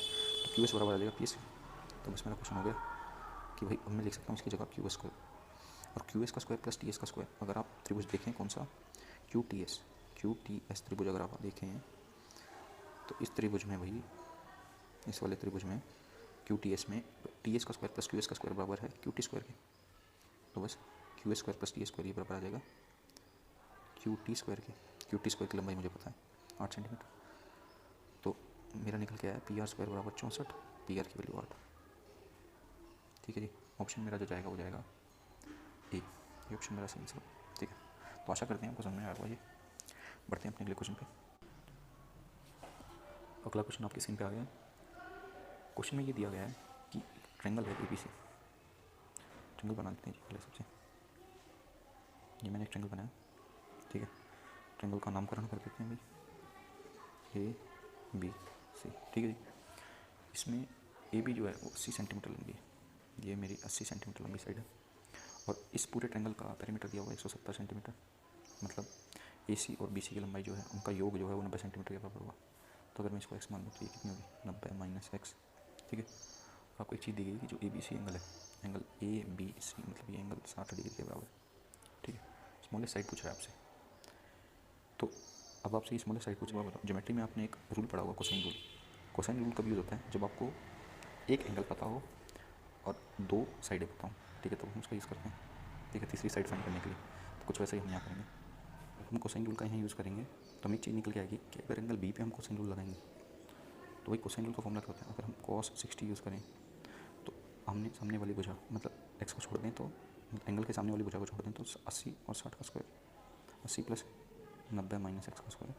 तो क्यू एस बराबर आ जाएगा पी एस। तो बस मेरा क्वेश्चन हो गया कि भाई अब मैं लिख सकता हूँ इसकी जगह क्यू एस स्क्वायर, और क्यू एस का स्क्वायर प्लस टी एस का स्क्वायर। अगर आप त्रिभुज देखें कौन सा, क्यू टी एस त्रिभुज अगर आप देखें तो इस त्रिभुज में भाई, इस वाले त्रिभुज में क्यू टी एस में टी एस का स्क्वायर प्लस क्यू एस का स्क्वायर बराबर है क्यू टी स्क्वायर के, तो bus queue S square plus T S square ये बराबर आ जाएगा क्यू टी स्क्वायर के। क्यू टी स्क्वायर की लंबाई मुझे पता है 8 सेंटीमीटर, तो मेरा निकल के आया पी आर स्क्वायर बराबर 64, पी आर की वैल्यू 8, ठीक है जी। ऑप्शन मेरा जो जाएगा वो जाएगा ए, ये ऑप्शन मेरा सही आंसर, ठीक है। तो आशा करते हैं आपको समझ में आया होगा। ये बढ़ते हैं अपने अगले क्वेश्चन पे। अगला क्वेश्चन आपकी स्क्रीन पे आ गया है। क्वेश्चन में ये दिया गया है कि ट्रायंगल है ए बी सी, ट्रायंगल बना देते हैं जी पहले सबसे, ये मैंने एक ट्रायंगल बनाया, ठीक है। ट्रायंगल का नामकरण कर देते हैं भाई ए बी सी, ठीक है जी। इसमें ए बी जो है वो 80 सेंटीमीटर लंबी है, ये मेरी 80 सेंटीमीटर लंबी साइड है, और इस पूरे ट्रायंगल का पेरीमीटर दिया हुआ है 170 सेंटीमीटर, मतलब ए सी और बी सी की लंबाई जो है उनका योग जो है वो 90 सेंटीमीटर के बराबर हुआ। तो अगर मैं इसको एक्स मान लूँ तो ये कितनी होगी 90 माइनस एक्स, ठीक है। और आपको एक चीज़ दी गई कि जो ए बी सी एंगल है, एंगल ए बी सी मतलब ये एंगल 60 डिग्री के बराबर, ठीक है। स्मॉलेस्ट साइड पूछा है आपसे, तो अब आपसे ये स्मॉलेस्ट साइड पूछा, बताओ ज्योमेट्री में आपने एक रूल पढ़ा हुआ कोसाइन रूल। कोसाइन रूल कब यूज़ होता है, जब आपको एक एंगल पता हो और दो साइडें पता हो, ठीक है, तो हम उसका यूज़ करते हैं, ठीक है, तीसरी साइड फाइंड करने के लिए। तो कुछ वैसा ही हम यहाँ करेंगे, हम कोसाइन रूल का यहाँ यूज़ करेंगे, तो हमें एक चीज़ निकल के आएगी कि अगर एंगल बी पे हम कोसाइन रूल लगाएंगे तो वही कोसाइन रूल का फॉर्मूला क्या होता है, अगर हम cos 60 यूज़ करें तो हमने सामने वाली भुजा मतलब एक्स को छोड़ दें, तो एंगल के सामने वाली भुजा को छोड़ दें तो 80 और 60 का स्क्वायर, 80 प्लस 90 माइनस एक्स का स्क्वायर,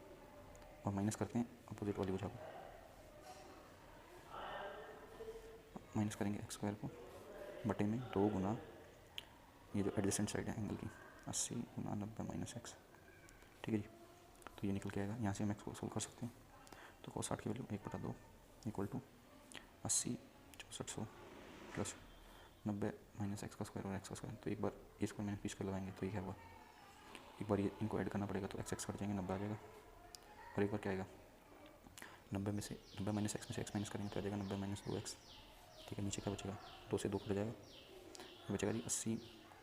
और माइनस करते हैं अपोजिट वाली भुजा को, माइनस करेंगे एक्स स्क्वायर को बटे में 2 गुना ये जो एडजेसेंट साइड है एंगल की 80 गुना 90 माइनस एक्स, ठीक है जी। तो ये निकल के आएगा, यहाँ से हम एक्स को सोल्व कर सकते हैं, तो cos 60 की वैल्यू 1/2, equal to 80 6400 plus 90 minus X का स्क्वायर और एक्स का स्क्वायर। तो एक बार A square minus B square लगाएंगे तो ये क्या हुआ, एक बार ये इनको ऐड करना पड़ेगा तो एक्स एक्स कट जाएंगे 90 आ जाएगा, और एक बार क्या आएगा 90 में से 90 माइनस एक्स में से एक्स माइनस करेंगे तो आ जाएगा 90 माइनस 2x। ठीक है, नीचे क्या बचेगा, 2 से 2 कट जाएगा, ये बचेगा जी 80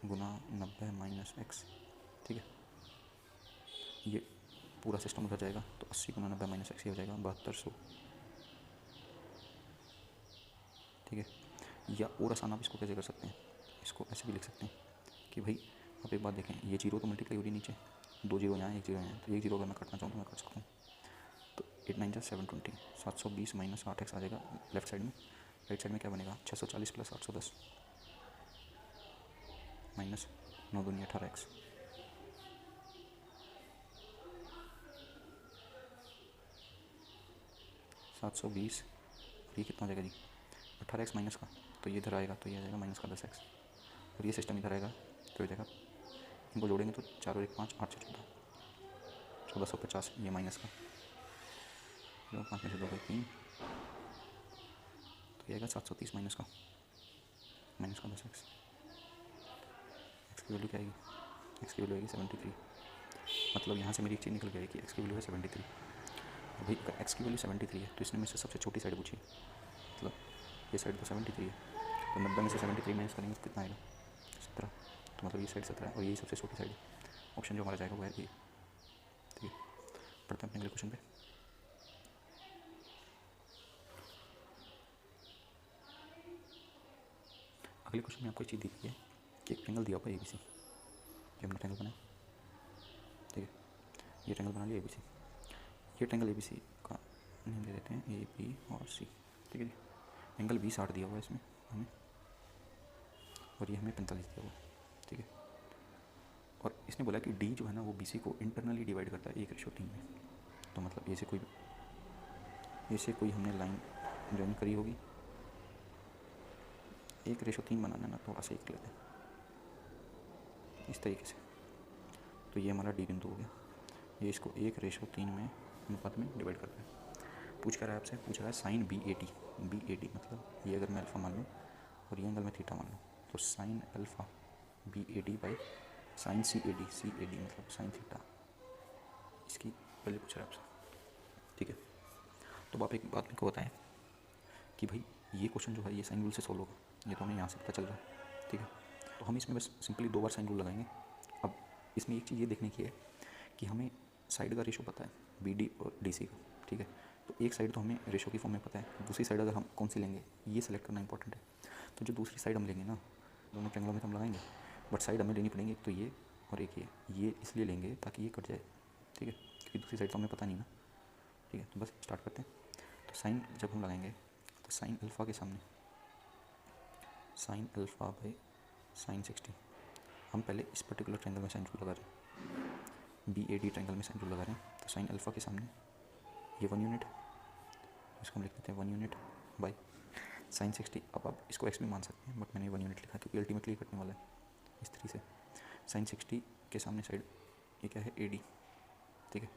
गुना 90 माइनस एक्स। ठीक है, ये पूरा सिस्टम उधर जाएगा तो 80 गुना 90 माइनस एक्स ये हो जाएगा 7200। ठीक है, या और आसान आप इसको कैसे कर सकते हैं, इसको ऐसे भी लिख सकते हैं कि भाई आप एक बात देखें, ये जीरो तो मल्टीप्लाई हो रही नीचे, 2 जीरो यहाँ 1 जीरो यहाँ, तो 1 जीरो अगर मैं काटना चाहूँ तो मैं काट सकता हूँ। तो 8 9 720 720 माइनस 8x आ जाएगा लेफ्ट साइड में, राइट साइड में क्या बनेगा 640 प्लस 810 माइनस 9 दूनी 18x। सात सौ बीस, ये कितना हो जाएगा जी 18x माइनस का, तो ये इधर आएगा तो ये आ जाएगा माइनस का 10x, और ये सिस्टम इधर आएगा तो ये जाएगा, इनको जोड़ेंगे तो 4 और 1 5 8 से 1450, ये माइनस का 5 में से 2 3, तो ये आएगा 730 माइनस का 10x। एक्स की वैल्यू क्या आएगी, एक्स की वैल्यू आएगी 73। मतलब यहाँ से मेरी एक चीज़ निकल गई कि एक्स की वैल्यू है 73। भाई अगर एक्स की वैल्यू 73 है तो इसने मेरे से सबसे छोटी साइड पूछी, मतलब ये साइड तो 73 है, तो 90 में से 73 माइनस करेंगे तो कितना आएगा 17, तो मतलब ये साइड 17 है और यही सबसे छोटी साइड है। ऑप्शन जो हमारा जाएगा वो है ए। ठीक है, पढ़ते हैं अपने अगले क्वेश्चन पे। अगले क्वेश्चन में आपको एक चीज़ दी गई है कि एक ट्रेंगल दिया हुआ है ABC, ये हमने ट्रेंगल बनाया। ठीक है, ये ट्रेंगल बना लिया ABC, ये ट्रेंगल ABC का नेम दे देते हैं AB और C। ठीक है जी, एंगल 20 दिया हुआ है इसमें हमें, और ये हमें 45 दिया हुआ है। ठीक है, और इसने बोला कि D जो है ना वो BC को इंटरनली डिवाइड करता है 1:3 में। तो मतलब ये से कोई हमने लाइन ज्वाइन करी होगी, 1:3 बनाना है ना, थोड़ा सा एक लेते हैं इस तरीके से, तो ये हमारा D बिंदु हो गया, ये इसको 1:3 में अनुपात में डिवाइड करता है। पूछ कर रहा है आपसे, पूछ रहा है साइन BAD मतलब ये अगर मैं अल्फ़ा मान लूँ और ये एंगल में थीटा मान लूँ, तो sine alpha BAD by sine CAD मतलब साइन थीटा, इसकी वैल्यू पूछ रहा है आपसे। ठीक है, तो आप एक बात मेरे को बताएं कि भाई ये क्वेश्चन जो है ये साइन रूल से सोल्व होगा, ये तो हमें यहाँ से पता चल रहा है। ठीक है, तो हम इसमें बस सिंपली 2 बार साइन रूल लगाएंगे। अब इसमें एक चीज़ ये देखने की है कि हमें साइड का रेशो पता है BD और DC का। ठीक है, तो एक साइड तो हमें रेशो की फॉर्म में पता है, दूसरी साइड अगर हम कौन सी लेंगे ये सेलेक्ट करना इंपॉर्टेंट है। तो जो दूसरी साइड हम लेंगे ना, दोनों ट्रेंगलों में तो हम लगाएंगे, बट साइड हमें लेनी पड़ेंगी, एक तो ये और एक ये इसलिए लेंगे ताकि ये कट जाए। ठीक है, क्योंकि दूसरी साइड तो हमें पता नहीं ना। ठीक है, तो बस स्टार्ट करते हैं। तो साइन जब हम लगाएंगे तो साइन अल्फ़ा के सामने साइन अल्फ़ा बाई साइन 60, हम पहले इस पर्टिकुलर ट्रायंगल में साइन रूल लगा रहे हैं, BAD ट्रायंगल में साइन रूल लगा रहे हैं। तो साइन अल्फ़ा के सामने ये 1 यूनिट, इसको हम लिख देते हैं 1 यूनिट बाई साइन 60। अब आप इसको एक्स में मान सकते हैं, बट मैंने 1 यूनिट लिखा क्योंकि अल्टीमेटली कटने वाला है इस तरीके से। साइन 60 के सामने साइड ये क्या है AD। ठीक है,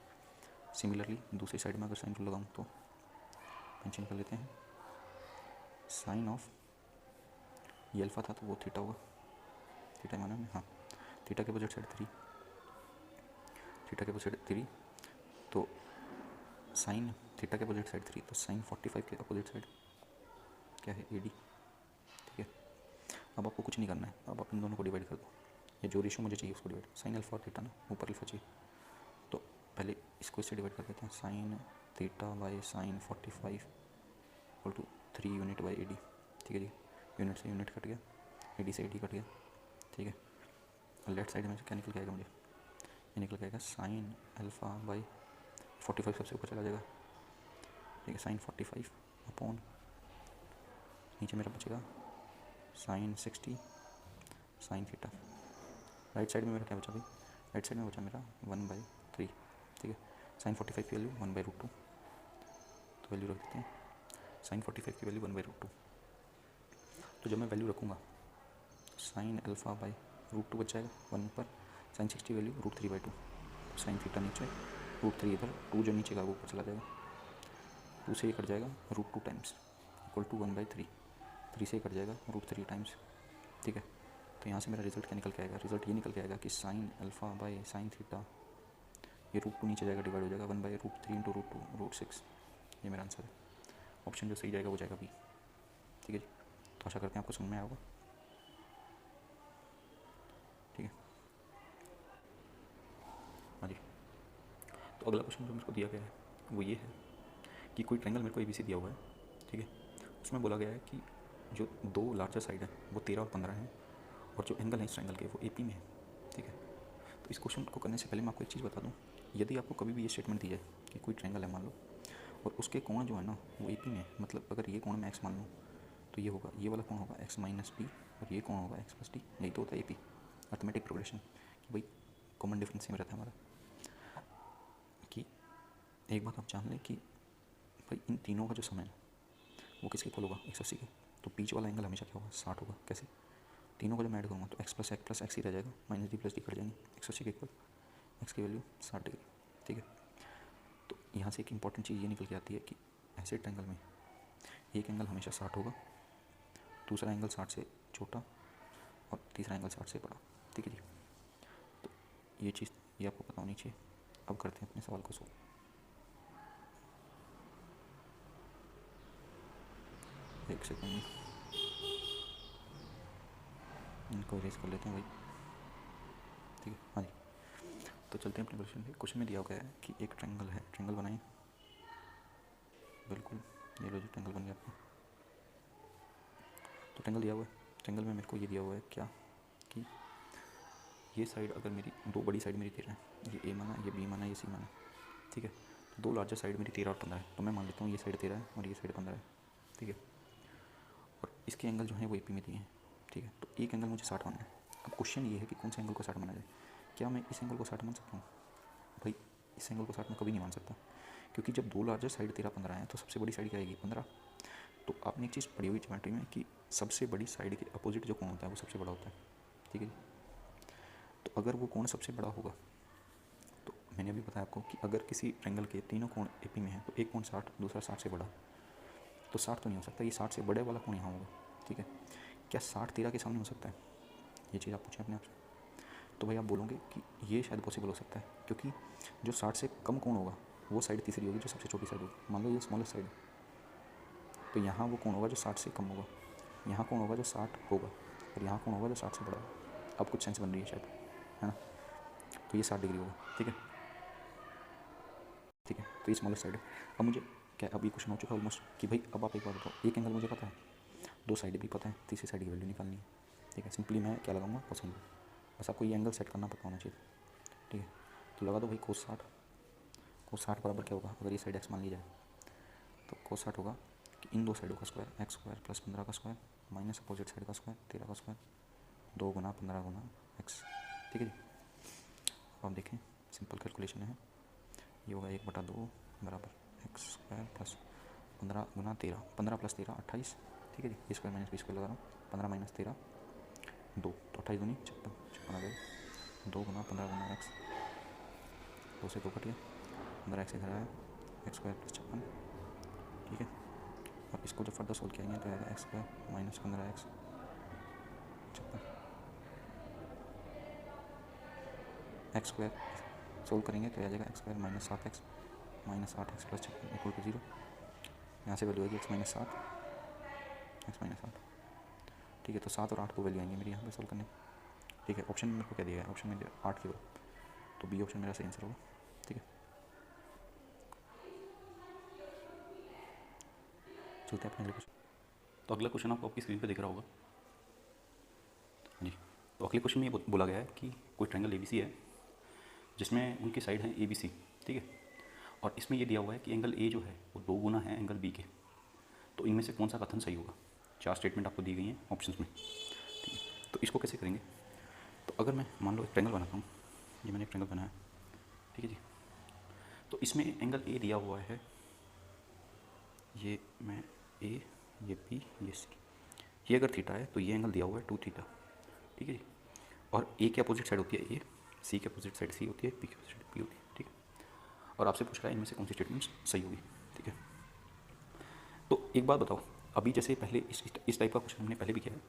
सिमिलरली दूसरी साइड में अगर साइन रूल लगाऊँ तो मेंशन कर लेते हैं साइन ऑफ, ये अल्फ़ा था तो वो थीटा होगा, थीटा माना हमने, हाँ थीटा के अपोजिट साइड 3, थीटा के अपोजिट 3, तो साइन थीटा के अपोजिट साइड 3, तो साइन 45 के अपोजिट साइड क्या है AD। ठीक है, अब आपको कुछ नहीं करना है, अब आप इन दोनों को डिवाइड कर दो, ये जो रेशो मुझे चाहिए उसको डिवाइड, साइन अल्फ़ा और थीटा ना, ऊपर अल्फ़ा चाहिए, तो पहले इसको इससे डिवाइड कर देते हैं, sine theta by sine 45 equal to 3 unit by AD। ठीक है जी, यूनिट से यूनिट कट गया, AD से AD कट गया। ठीक है, और लेफ्ट साइड में से क्या निकल के आएगा मुझे, ये निकल के आएगा साइन अल्फ़ा बाई 45 सबसे ऊपर चला जाएगा। ठीक है, साइन 45 अपॉन नीचे मेरा बचेगा sine 60 sine theta. Right side में मेरा क्या बचा भाई, राइट साइड में बचा मेरा 1/3। ठीक है, साइन 45 की वैल्यू 1/√2, तो वैल्यू रख देते हैं साइन 45 की वैल्यू 1/√2। तो जब मैं वैल्यू रखूँगा साइन अल्फ़ा बाई √2 बच जाएगा 1 पर, साइन 60 वैल्यू √3/2, साइन थीटा नीचे √3 इधर, 2 जो नीचे का वो ऊपर चला जाएगा। 2 से ये कट जाएगा √2 टाइम्स इक्वल टू 1/3, 3 से कट जाएगा √3 टाइम्स, ठीक है। तो यहाँ से मेरा रिजल्ट क्या निकल के आएगा, रिजल्ट ये निकल के आएगा कि sine alpha by sine theta, ये √2 नीचे जाएगा, डिवाइड हो जाएगा 1/√3 इंटू √2 √6, ये मेरा आंसर है। ऑप्शन जो सही जाएगा वो जाएगा बी, ठीक है जी। तो आशा करते हैं आपको समझ में आया होगा, ठीक है। हाँ जी, तो अगला क्वेश्चन जो मेरे को दिया गया है वो ये है कि कोई ट्रायंगल मेरे को ABC दिया हुआ है, ठीक है। उसमें बोला गया है कि जो दो लार्जर साइड है वो 13 और 15 हैं, और जो एंगल है इस ट्रायंगल के वो AP में है, ठीक है। तो इस क्वेश्चन को करने से पहले मैं आपको एक चीज़ बता दूं, यदि आपको कभी भी ये स्टेटमेंट दी जाए कि कोई ट्रायंगल है मान लो, और उसके कोण जो है ना वो AP में है, मतलब अगर ये कोण मैं x मान लूँ तो ये होगा, ये वाला कोण होगा x माइनस b, और ये कोण होगा x प्लस d, यही तो होता है AP, अर्थमेटिक प्रोग्रेशन, कि भाई कॉमन डिफरेंस सेम रहता है हमारा। कि एक बात आप जान लें कि भाई इन तीनों का जो समय है वो किसके इक्वल होगा, 180 के। तो बीच वाला एंगल हमेशा क्या होगा, 60 होगा। कैसे, तीनों को जब मैं ऐड करूँगा तो x प्लस x ही रह जाएगा, minus d plus d cut जाएंगे, 180 के इक्वल, x की वैल्यू 60 डिग्री, ठीक है। तो यहाँ से एक इंपॉर्टेंट चीज़ ये निकल के आती है कि ऐसे ट्रायंगल में एक एंगल हमेशा 60 होगा, दूसरा एंगल 60 से छोटा, और तीसरा एंगल 60 से बड़ा, ठीक है जी। तो ये चीज़ ये आपको पता होनी चाहिए। अब करते हैं अपने सवाल को सोल्व। एक सेकेंड, इनको इरेज कर लेते हैं भाई, ठीक है। हाँ जी, तो चलते हैं अपने क्वेश्चन पे। क्वेश्चन में दिया गया है कि एक ट्रायंगल है, ट्रायंगल बनाएं, बिल्कुल ये लो जी, ट्रायंगल बन गया आपका। तो ट्रायंगल दिया हुआ है, ट्रायंगल में मेरे को ये दिया हुआ है क्या कि ये साइड अगर मेरी दो बड़ी साइड मेरी 13 है, ये A माना, ये B माना, ये C माना, ठीक है। तो दो लार्जर साइड मेरी 13 और 15 है, तो मैं मान लेता हूँ ये साइड 13 है और ये साइड 15 है, ठीक है। और इसके एंगल जो है वो AP में दिए हैं, ठीक है। तो एक एंगल मुझे 60 मानना है। अब क्वेश्चन ये है कि कौन से एंगल को 60 माना जाए। क्या मैं इस एंगल को 60 मान सकता हूँ? भाई इस एंगल को 60 मैं कभी नहीं मान सकता, क्योंकि जब दो लार्जर साइड 13-15 हैं तो सबसे बड़ी साइड क्या आएगी, 15। तो आपने एक चीज़ पढ़ी हुई ज्योमेट्री में कि सबसे बड़ी साइड के अपोजिट जो कोण होता है वो सबसे बड़ा होता है, ठीक है। तो अगर वो कोण सबसे बड़ा होगा, तो मैंने अभी बताया आपको कि अगर किसी ट्रायंगल के तीनों कोण AP में है तो एक कोण 60, दूसरा 60 से बड़ा, तो 60 तो नहीं हो सकता, ये 60 से बड़े वाला कोण यहाँ होगा, ठीक है। क्या 60 13 के सामने हो सकता है, ये चीज़ आप पूछें अपने आप से। तो भाई आप बोलोगे कि ये शायद पॉसिबल हो सकता है, क्योंकि जो 60 से कम कोण होगा वो साइड तीसरी होगी, जो सबसे छोटी साइड होगी। मान लो ये स्मॉलेस्ट साइड है, तो यहाँ वो कोण होगा जो 60 से कम होगा, यहाँ कोण होगा जो 60 होगा, और यहाँ कोण होगा जो 60 से बड़ा होगा। अब कुछ सेंस बन रही है शायद, है ना। तो ये 60 डिग्री होगा, ठीक है, ठीक है। तो ये स्मॉलेस्ट साइड है। अब मुझे क्या, अब ये क्वेश्चन हो चुका है ऑलमोस्ट कि भाई अब आप एक बात बताओ, एक एंगल मुझे पता है, दो साइड भी पता है, तीसरी साइड की वैल्यू निकालनी है, ठीक है। सिंपली मैं क्या लगाऊंगा, कोसाइन। बस आपको ये एंगल सेट करना पता होना चाहिए, ठीक है। तो लगा दो भाई कोस 60, कोस 60 बराबर क्या होगा, अगर ये साइड x मान ली जाए तो कोस 60 होगा कि इन दो साइडों का स्क्वायर, x स्क्वायर प्लस 15 का स्क्वायर माइनस अपोजिट साइड का स्क्वायर 13 का स्क्वायर, 2 गुना 15 गुना x, ठीक है जी। अब आप देखें, सिंपल कैलकुलेशन है, ये होगा 1/2 बराबर एक्स स्क्वायर प्लस 15 गुना 13, 15 प्लस 13 28, ठीक है जी। ये स्क्वायर माइनस बी स्क्वायर लगा रहा हूँ, 15 माइनस 13 2, तो 28 दूनी 56, 56 आ जाएगा, 2 गुना 15 गुना एक्स, 2 से 2 कट गया, 15 एक्स इधर आया, एक्स स्क्वायर प्लस 56, ठीक है। अब इसको जब फर्दर सोल्व किया तो आएगा X square minus 15 X 56, X square solve करेंगे तो आ जाएगा X square minus 7x minus 8x plus 56 equal to 0। यहाँ से वैल्यू आएगी एक्स माइनस 7, ठीक है। तो 7 और 8 को वैल्यू आएंगे मेरी यहाँ पे सोल्व करने, ठीक है। ऑप्शन में मेरे को क्या दिया है, ऑप्शन में 8 की वैल्यू, तो बी ऑप्शन मेरा सही आंसर होगा, ठीक है। चलते हैं अपने अगले क्वेश्चन। तो अगला क्वेश्चन आपकी स्क्रीन पे दिख रहा होगा जी। तो अगले क्वेश्चन में ये बोला गया है कि कोई ट्रायंगल ABC है जिसमें उनकी साइड है ABC, ठीक है। और इसमें ये दिया हुआ है कि एंगल A जो है वो 2 गुना है एंगल B के। तो इनमें से कौन सा कथन सही होगा। 4 स्टेटमेंट आपको दी गई हैं ऑप्शंस में, ठीक है। तो इसको कैसे करेंगे, तो अगर मैं मान लो एक ट्रायंगल बनाता हूँ, ये मैंने एक ट्रायंगल बनाया, ठीक है जी। तो इसमें एंगल A दिया हुआ है, ये मैं A, ये B, ये C, ये अगर थीटा है तो ये एंगल दिया हुआ है 2 थीटा, ठीक है जी। और A के अपोजिट साइड होती है A, C के अपोजिट साइड C होती है, B के अपोजिट B होती है, ठीक है। और आपसे पूछ रहा है इनमें से कौन सी स्टेटमेंट सही होगी, ठीक है। तो एक बात बताओ, अभी जैसे पहले इस टाइप का क्वेश्चन हमने पहले भी किया है,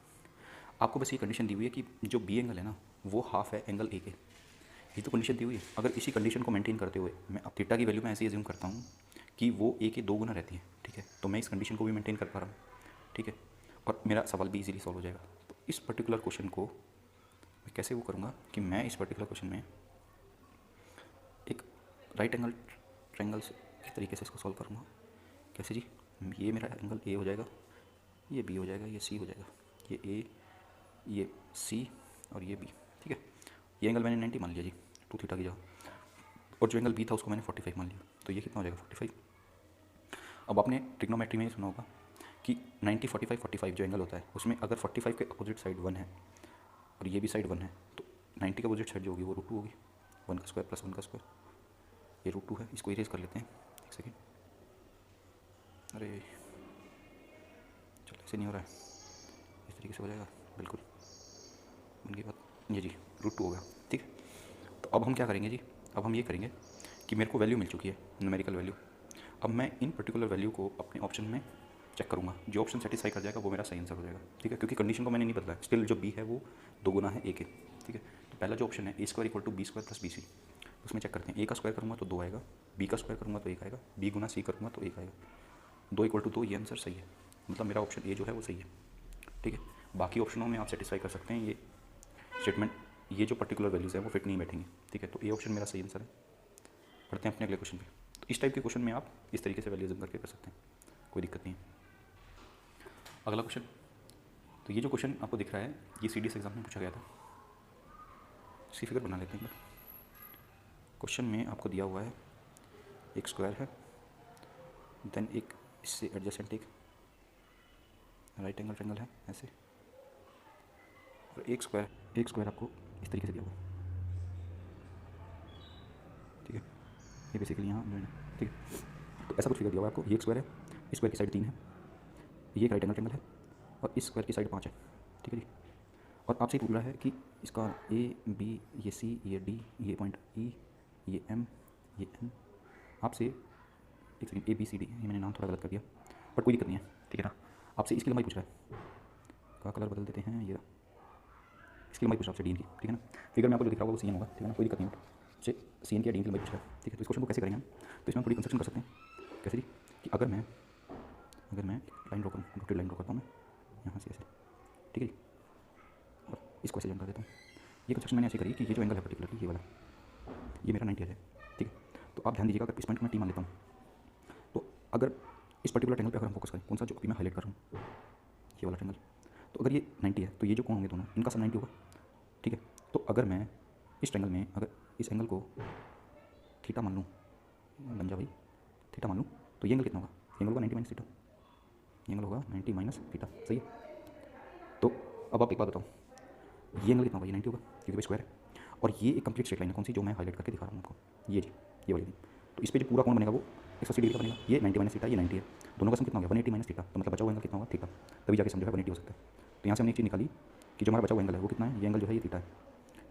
आपको बस ये कंडीशन दी हुई है कि जो बी एंगल है ना वो हाफ है एंगल ए के, ये तो कंडीशन दी हुई है। अगर इसी कंडीशन को मेंटेन करते हुए मैं अब थीटा की वैल्यू मैं ऐसे एज्यूम करता हूँ कि वो ए के 2 गुना रहती है, ठीक है, तो मैं इस कंडीशन को भी मेंटेन कर पा रहा हूँ, ठीक है, और मेरा सवाल भी इजीली सॉल्व हो जाएगा। तो इस पर्टिकुलर क्वेश्चन को मैं कैसे वो करूँगा कि मैं इस पर्टिकुलर क्वेश्चन में एक राइट एंगल ट्रायंगल के तरीके से इसको सॉल्व करूँगा। कैसे जी? ये मेरा एंगल ए हो जाएगा, ये बी हो जाएगा, ये सी हो जाएगा, ये ए, ये सी और ये बी, ठीक है। ये एंगल मैंने 90 मान लिया जी 2 थीटा की जगह, और जो एंगल बी था उसको मैंने 45 मान लिया, तो ये कितना हो जाएगा 45। अब आपने ट्रिग्नोमेट्री में सुना होगा कि 90 45 45 जो एंगल होता है उसमें अगर 45 के अपोजिट साइड 1 है और ये भी साइड 1 है तो 90 के अपोजिट साइड जो होगी वो √2 होगी, 1 का स्क्वायर प्लस 1 का स्क्वायर, ये √2 है। इसको इरेज कर लेते हैं, एक सेकेंड, अरे चलो ऐसे नहीं हो रहा है, इस तरीके से हो जाएगा, बिल्कुल बन गई बात, ये जी √2 हो गया, ठीक है। तो अब हम क्या करेंगे जी, अब हम ये करेंगे कि मेरे को वैल्यू मिल चुकी है, न्यूमेरिकल वैल्यू। अब मैं इन पर्टिकुलर वैल्यू को अपने ऑप्शन में चेक करूँगा, जो ऑप्शन सेटिस्फाई कर जाएगा वो मेरा सही आंसर हो जाएगा, ठीक है, क्योंकि कंडीशन को मैंने नहीं बदला है, स्टिल जो बी है वो 2 गुना है ए के, ठीक है। तो पहला जो ऑप्शन है A square equal to B square plus B C, उसमें चेक करते हैं, ए का स्क्वायर करूँगा तो 2 आएगा, बी का स्क्वायर करूँगा तो 1 आएगा, बी गुना सी करूँगा तो 1 आएगा, 2 इक्वल टू 2, ये आंसर सही है, मतलब मेरा ऑप्शन ए जो है वो सही है, ठीक है। बाकी ऑप्शनों में आप सेटिस्फाई कर सकते हैं, ये स्टेटमेंट, ये जो पर्टिकुलर वैल्यूज़ है वो फिट नहीं बैठेंगे, ठीक है। तो ए ऑप्शन मेरा सही आंसर है। पढ़ते हैं अपने अगले क्वेश्चन पे। तो इस टाइप के क्वेश्चन में आप इस तरीके से वैल्यूज़ करके कर सकते हैं, कोई दिक्कत नहीं है। अगला क्वेश्चन, तो ये जो क्वेश्चन आपको दिख रहा है ये CDS एग्जाम में पूछा गया था, इसकी फिगर बना लेते हैं। क्वेश्चन में आपको दिया हुआ है एक स्क्वायर है, देन एक इससे एडजेसेंट एक राइट एंगल ट्रायंगल है ऐसे, और एक स्क्वायर आपको इस तरीके से दिया हुआ है, ठीक है, ये बेसिकली यहाँ जो है ना, ठीक है। तो ऐसा कुछ फिगर दिया हुआ है आपको, ये एक स्क्वायर है, इस स्क्वायर की साइड 3 है, ये एक राइट एंगल ट्रायंगल है, और इस स्क्वायर की साइड 5 है, ठीक है जी। और आपसे पूछ रहा है कि इसका ए बी, ये सी, ये डी, ये पॉइंट ई, ये एम, ये एन, आपसे एक सेकंड, ABCD, ये मैंने नाम थोड़ा गलत कर दिया, बट कोई दिक्कत नहीं है, ठीक है ना। आपसे इसकी लंबाई पूछ रहा है, का कलर बदल देते हैं, ये इसकी लंबाई पूछ रहा है आपसे डी की, ठीक है ना। फिगर में आपको जो दिख रहा होगा वो CN होगा, ठीक है ना, कोई दिक्कत नहीं है। आपसे CN की या डी की लंबाई पूछ रहा है, ठीक है। तो इस क्वेश्चन को कैसे करेंगे हम, तो इसमें थोड़ी कंस्ट्रक्शन कर सकते हैं। कैसे जी, कि अगर मैं लाइन ड्रॉ करूँ, डॉटेड लाइन ड्रॉ करता हूँ मैं यहाँ से ऐसे, ठीक है जी, और इसको ऐसे जॉइन कर देता हूँ। ये कंस्ट्रक्शन मैंने ऐसे करी कि ये जो एंगल है पर्टिकुलरली ये वाला, ये मेरा 90 है, ठीक है। तो आप ध्यान दीजिएगा, अगर इस पॉइंट में T मान लेता हूँ, तो अगर इस पर्टिकुलर ट्रायंगल पे अगर हम फोकस करें, कौन सा जो अभी मैं हाईलाइट कर रहा हूँ, ये वाला ट्रायंगल, तो अगर ये 90 है तो ये जो कोण होंगे दोनों, इनका सब 90 होगा, ठीक है। तो अगर मैं इस ट्रायंगल में अगर इस एंगल को थीटा मान लूँ, बन जा भाई, थीटा मान लूँ, तो ये एंगल कितना होगा, ये एंगल होगा 90 माइनस थीटा, ये एंगल होगा 90 माइनस थीटा, सही है। तो अब आप एक बात बताओ, ये एंगल कितना होगा, ये 90 होगा क्योंकि भाई स्क्वायर है, और ये एक कंप्लीट स्ट्रेट लाइन है, कौन सी, जो मैं हाईलाइट करके दिखा रहा हूँ आपको, ये जी, ये वाली। तो इस पर जो पूरा कोण बनेगा वो 180 डिग्री का बनेगा, ये 90 माइनस थीटा, ये 90 है, दोनों का सम कितना हो गया 180 माइनस थीटा, तो मतलब बचा हुआ एंगल कितना होगा थीटा, तभी जाके सम जो है 180 हो सकता है। तो यहाँ से हमने एक चीज़ निकाली कि जो हमारा बचा हुआ एंगल है वो कितना है, ये एंगल जो है ये थीटा है,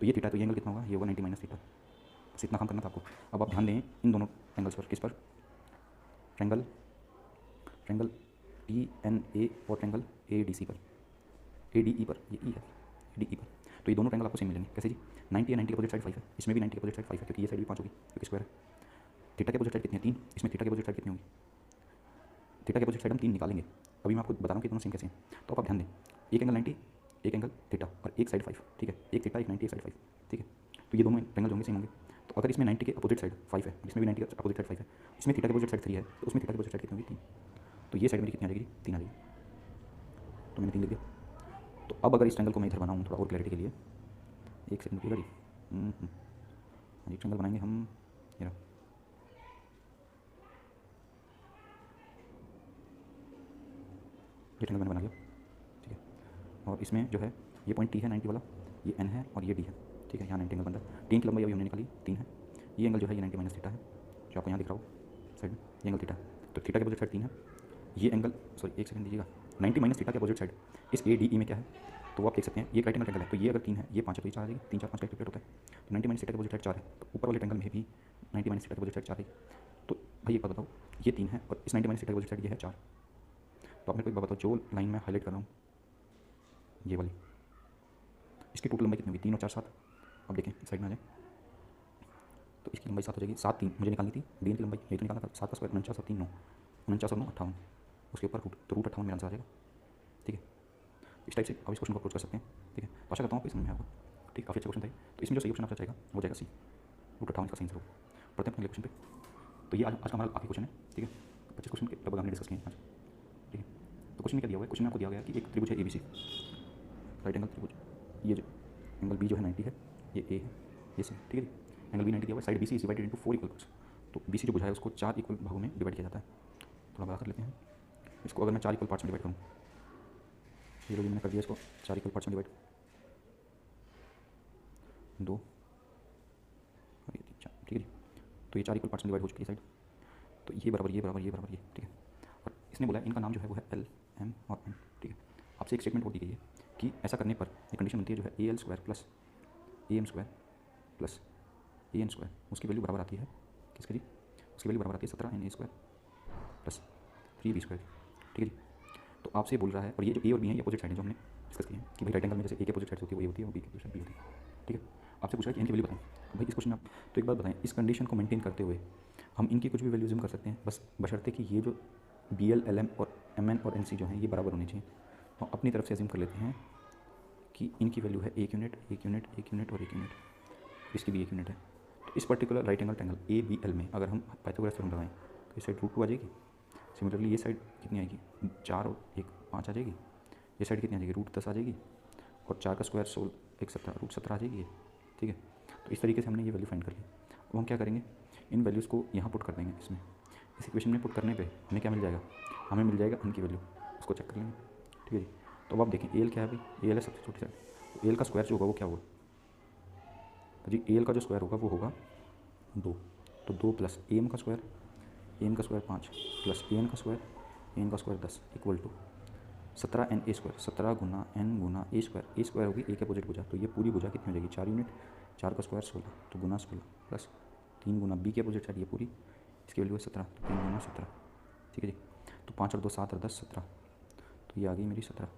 तो ये थीटा, तो ये एंगल कितना होगा, ये होगा 90 माइनस थीटा, बस इतना काम करना था आपको। अब आप ध्यान दें इन दोनों एंगल्स पर, किस पर, ट्रायंगल TNA और ट्रायंगल ADC पर, ADE पर, ये ई है ADE पर, तो ये दोनों ट्रायंगल आपको सेम मिलेंगे। कैसे जी, 90 है, 90 के अपोजिट साइड 5 है, इसमें भी 90 के अपोजिट साइड 5 है क्योंकि ये साइड भी 5 होगी क्योंकि स्क्वायर है। थीटा के अपोजिट साइड कितनी है 3, इसमें थीटा के अपोजिट साइड कितनी होगी, थीटा के अपोजिट साइड हम 3 निकालेंगे, अभी मैं आपको बता रहा हूँ कि दोनों सेम कैसे हैं। तो आप ध्यान दें, एक एंगल 90, एक एंगल थीटा और एक साइड 5, ठीक है, एक थीटा एक 90 एक साइड 5, ठीक है। तो ये दोनों ट्रायंगल होंगे सेम होंगे। तो अगर इसमें 90 के अपोजिट साइड 5 है, इसमें भी 90 के अपोजिट साइड 5 है, इसमें थीटा के अपोजिट साइड 3 है, तो उसमें थीटा के अपोजिट साइड कितनी होगी 3, तो ये साइड मेरी कितनी आ जाएगी 3 आ जाएगी, तो मैंने 3 लिख दिया। तो अब अगर इस ट्रायंगल को मैं इधर बनाऊँ थोड़ा और क्लैरिटी के लिए, एक सेकंड की गाड़ी, हाँ जी, ट्रायंगल बनाएंगे हम, ये रहा, ये ट्रायंगल मैंने बना लिया, ठीक है। और इसमें जो है ये पॉइंट T है 90 वाला, ये N है और ये D है, ठीक है। यहाँ 90 एंगल बन रहा है, 3 की लंबाई अभी हमने निकाली 3 है, ये एंगल जो है ये 90 माइनस थीटा है, जो आपको यहाँ दिख रहा हो साइड में, ये एंगल थीटा है, तो थीटा के अपोजिट साइड 3 है, ये एंगल, सॉरी एक सेकंड दीजिएगा, 90 माइनस थीटा के अपोजिट साइड इस ADE में क्या है, तो वो आप देख सकते हैं, ये राइट एंगल ट्रायंगल है, तो ये अगर 3 है, ये 5 है, तो ये 4 आ जाएगी, 3 4 5 का कैलकुलेट होता है, तो 90 माइनस थीटा के अपोजिट साइड 4 है, तो ऊपर वाले ट्रायंगल में भी 90 माइनस थीटा के अपोजिट साइड 4 है। तो भाई एक बात बताओ, ये 3 है और इस 90 माइनस थीटा के अपोजिट साइड ये है 4, तो आप मेरे को एक बात बताओ, जो लाइन मैं हाईलाइट कर रहा हूँ ये वाली, इसकी टोटल लंबाई कितनी होगी? 3 और 4 7। अब देखें साइड में आ जाए तो इसकी लंबाई 7 हो जाएगी। 7 3 मुझे निकालनी थी, डी की लंबाई यही तो निकालना था। 7 का स्क्वायर 49 और 3 9, 49 और 9 58, उसके ऊपर रूट, तो रूट 58 मेरा आंसर आ जाएगा। ठीक है, इस टाइप से आप इस क्वेश्चन को अप्रोच कर सकते हैं। ठीक है, आशा करता हूँ आपको समझ में आएगा। ठीक, काफ़ी अच्छा क्वेश्चन था। तो इसमें जो सही ऑप्शन आपका जाएगा वो जाएगा सी, रूट 58 का सही आंसर होगा। पढ़ते हैं अगले क्वेश्चन पे। तो ये आज का हमारा आखिरी क्वेश्चन है। ठीक है, 25 क्वेश्चन के लगभग हमने डिस्कस किए हैं आज। ठीक है, तो क्वेश्चन में क्या दिया हुआ है? क्वेश्चन में आपको दिया गया है कि एक त्रिभुज है ABC, राइट एंगल त्रिभुज। ये जो एंगल बी जो है 90 है, ये ए है, ये सी। ठीक है जी, एंगल बी 90 दिया हुआ है। Side BC is divided into 4 equal parts. तो BC जो भुजा है उसको 4 इक्वल भागों में डिवाइड किया जाता है। थोड़ा बड़ा कर लेते हैं इसको। अगर मैं 4 इक्वल पार्ट्स में डिवाइड करूँ, ये जो भी मैंने कर दिया इसको 4 इक्वल पार्ट्स में डिवाइड, 2 और ये 3 4। ठीक है जी, तो ये 4 इक्वल पार्ट्स में डिवाइड हो चुकी है साइड। तो ये बराबर ये बराबर ये बराबर ये। ठीक है, और इसने बोला है इनका नाम जो है वो है L M और N। ठीक है, आपसे एक स्टेटमेंट और दी गई है कि ऐसा करने पर एक कंडीशन बनती है जो है AL square plus AM square plus AN square, उसकी वैल्यू बराबर आती है किसके जी? उसकी वैल्यू बराबर आती है 17NA square plus 3B square. ठीक है जी, तो आपसे बोल रहा है, और ये जो A और B है ये अपोजिट साइड है जो हमने डिस्कस किए हैं कि भाई राइट एंगल में जैसे A के अपोजिट साइड होती है वो ये होती है और B के अपोजिट साइड B होती है। ठीक है, आपसे पूछा है कि इनकी वैल्यू बताएं। भाई इस क्वेश्चन में आप तो एक बात बताएं, इस कंडीशन को मेंटेन करते हुए हम इनकी कुछ भी वैल्यू ज़ूम कर सकते हैं, बस बशर्ते कि ये जो BL LM और MN और NC जो हैं ये बराबर होनी चाहिए। तो अपनी तरफ से अज्यूम कर लेते हैं कि इनकी वैल्यू है 1 यूनिट 1 यूनिट 1 यूनिट और 1 यूनिट, इसकी भी 1 यूनिट है। तो इस particular right angle triangle ABL में अगर हम पाइथागोरस थ्योरम लगाएं तो ये साइड √2 आ जाएगी। सिमिलरली ये साइड कितनी आएगी? 4 और 1 5 आ जाएगी। ये साइड कितनी आ जाएगी? √10 आ जाएगी। और 4 का स्क्वायर 16 1 17 √17 आ जाएगी। ठीक है, तो इस तरीके से हमने ये वैल्यू फाइंड कर ली। अब हम क्या करेंगे, इन वैल्यूज़ को यहाँ पुट कर देंगे इसमें। इस इक्वेशन में पुट करने पे हमें क्या मिल जाएगा? हमें मिल जाएगा n की वैल्यू, उसको चेक कर लेंगे। ठीक है जी, तो अब आप देखें AL क्या है भाई? AL है सबसे छोटी साइड, तो AL का स्क्वायर जो होगा वो क्या होगा जी? AL का जो स्क्वायर होगा वो होगा 2, तो 2 प्लस AM का स्क्वायर 5 प्लस AN का square 10 equal to 17NA square, 17 गुना N गुना A स्क्वायर। A स्क्वायर होगी A के अपोजिट भुजा, तो ये पूरी भुजा कितनी हो जाएगी? 4 यूनिट, 4 का स्क्वायर 16, तो गुना 16 प्लस 3 गुना B के अपोजिट साइड ये पूरी, इसकी वैल्यू है 17, तो 3 गुना 17। ठीक है जी, तो 5 और 2 7 और 10 17, तो ये आ गई मेरी 17।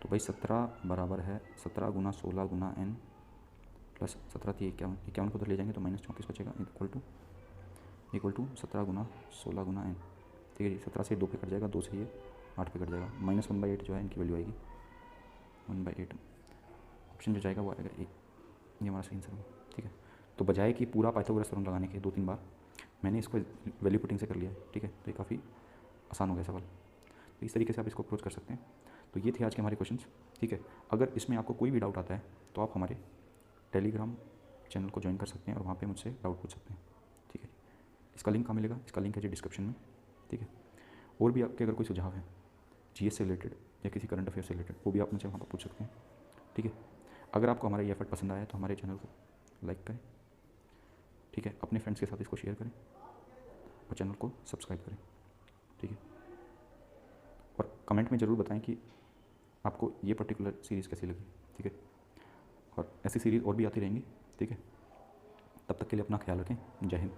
तो भाई 17 बराबर है 17 गुना 16 गुना N प्लस 17 थी 51, 51 को उधर ले जाएंगे तो -34 बचेगा इक्वल टू 17 गुना 16 गुना N। ठीक है जी, 17 से 2 पे कट जाएगा, 2 से ये 8 पे कट जाएगा, -1/8 जो है इनकी वैल्यू आएगी 1/8। ऑप्शन जो जाएगा वो आएगा ए, ये हमारा सही आंसर होगा। ठीक है, तो बजाय कि पूरा पाइथागोरस थ्योरम लगाने के 2-3 बार मैंने इसको वैल्यू पुटिंग से कर लिया है। ठीक है, तो ये काफ़ी आसान हो गया सवाल। तो इस तरीके से आप इसको अप्रोच कर सकते हैं। तो ये थे आज के हमारे क्वेश्चंस। ठीक है, अगर इसमें आपको कोई भी डाउट आता है तो आप हमारे टेलीग्राम चैनल को ज्वाइन कर सकते हैं और वहाँ पे मुझसे डाउट पूछ सकते हैं। ठीक है, इसका लिंक कहाँ मिलेगा? इसका लिंक है जी डिस्क्रिप्शन में। ठीक है, और भी आपके अगर कोई सुझाव है GS से रिलेटेड या किसी करंट अफेयर से रिलेटेड, वो भी आप मुझसे वहाँ पर पूछ सकते हैं। ठीक है, अगर आपको हमारा ये एफर्ट पसंद आया तो हमारे चैनल को लाइक करें। ठीक है, अपने फ्रेंड्स के साथ इसको शेयर करें और चैनल को सब्सक्राइब करें। ठीक है, और कमेंट में ज़रूर बताएं कि आपको ये पर्टिकुलर सीरीज़ कैसी लगी। ठीक है, और ऐसी सीरीज़ और भी आती रहेंगी। ठीक है, तब तक के लिए अपना ख्याल रखें। जय हिंद।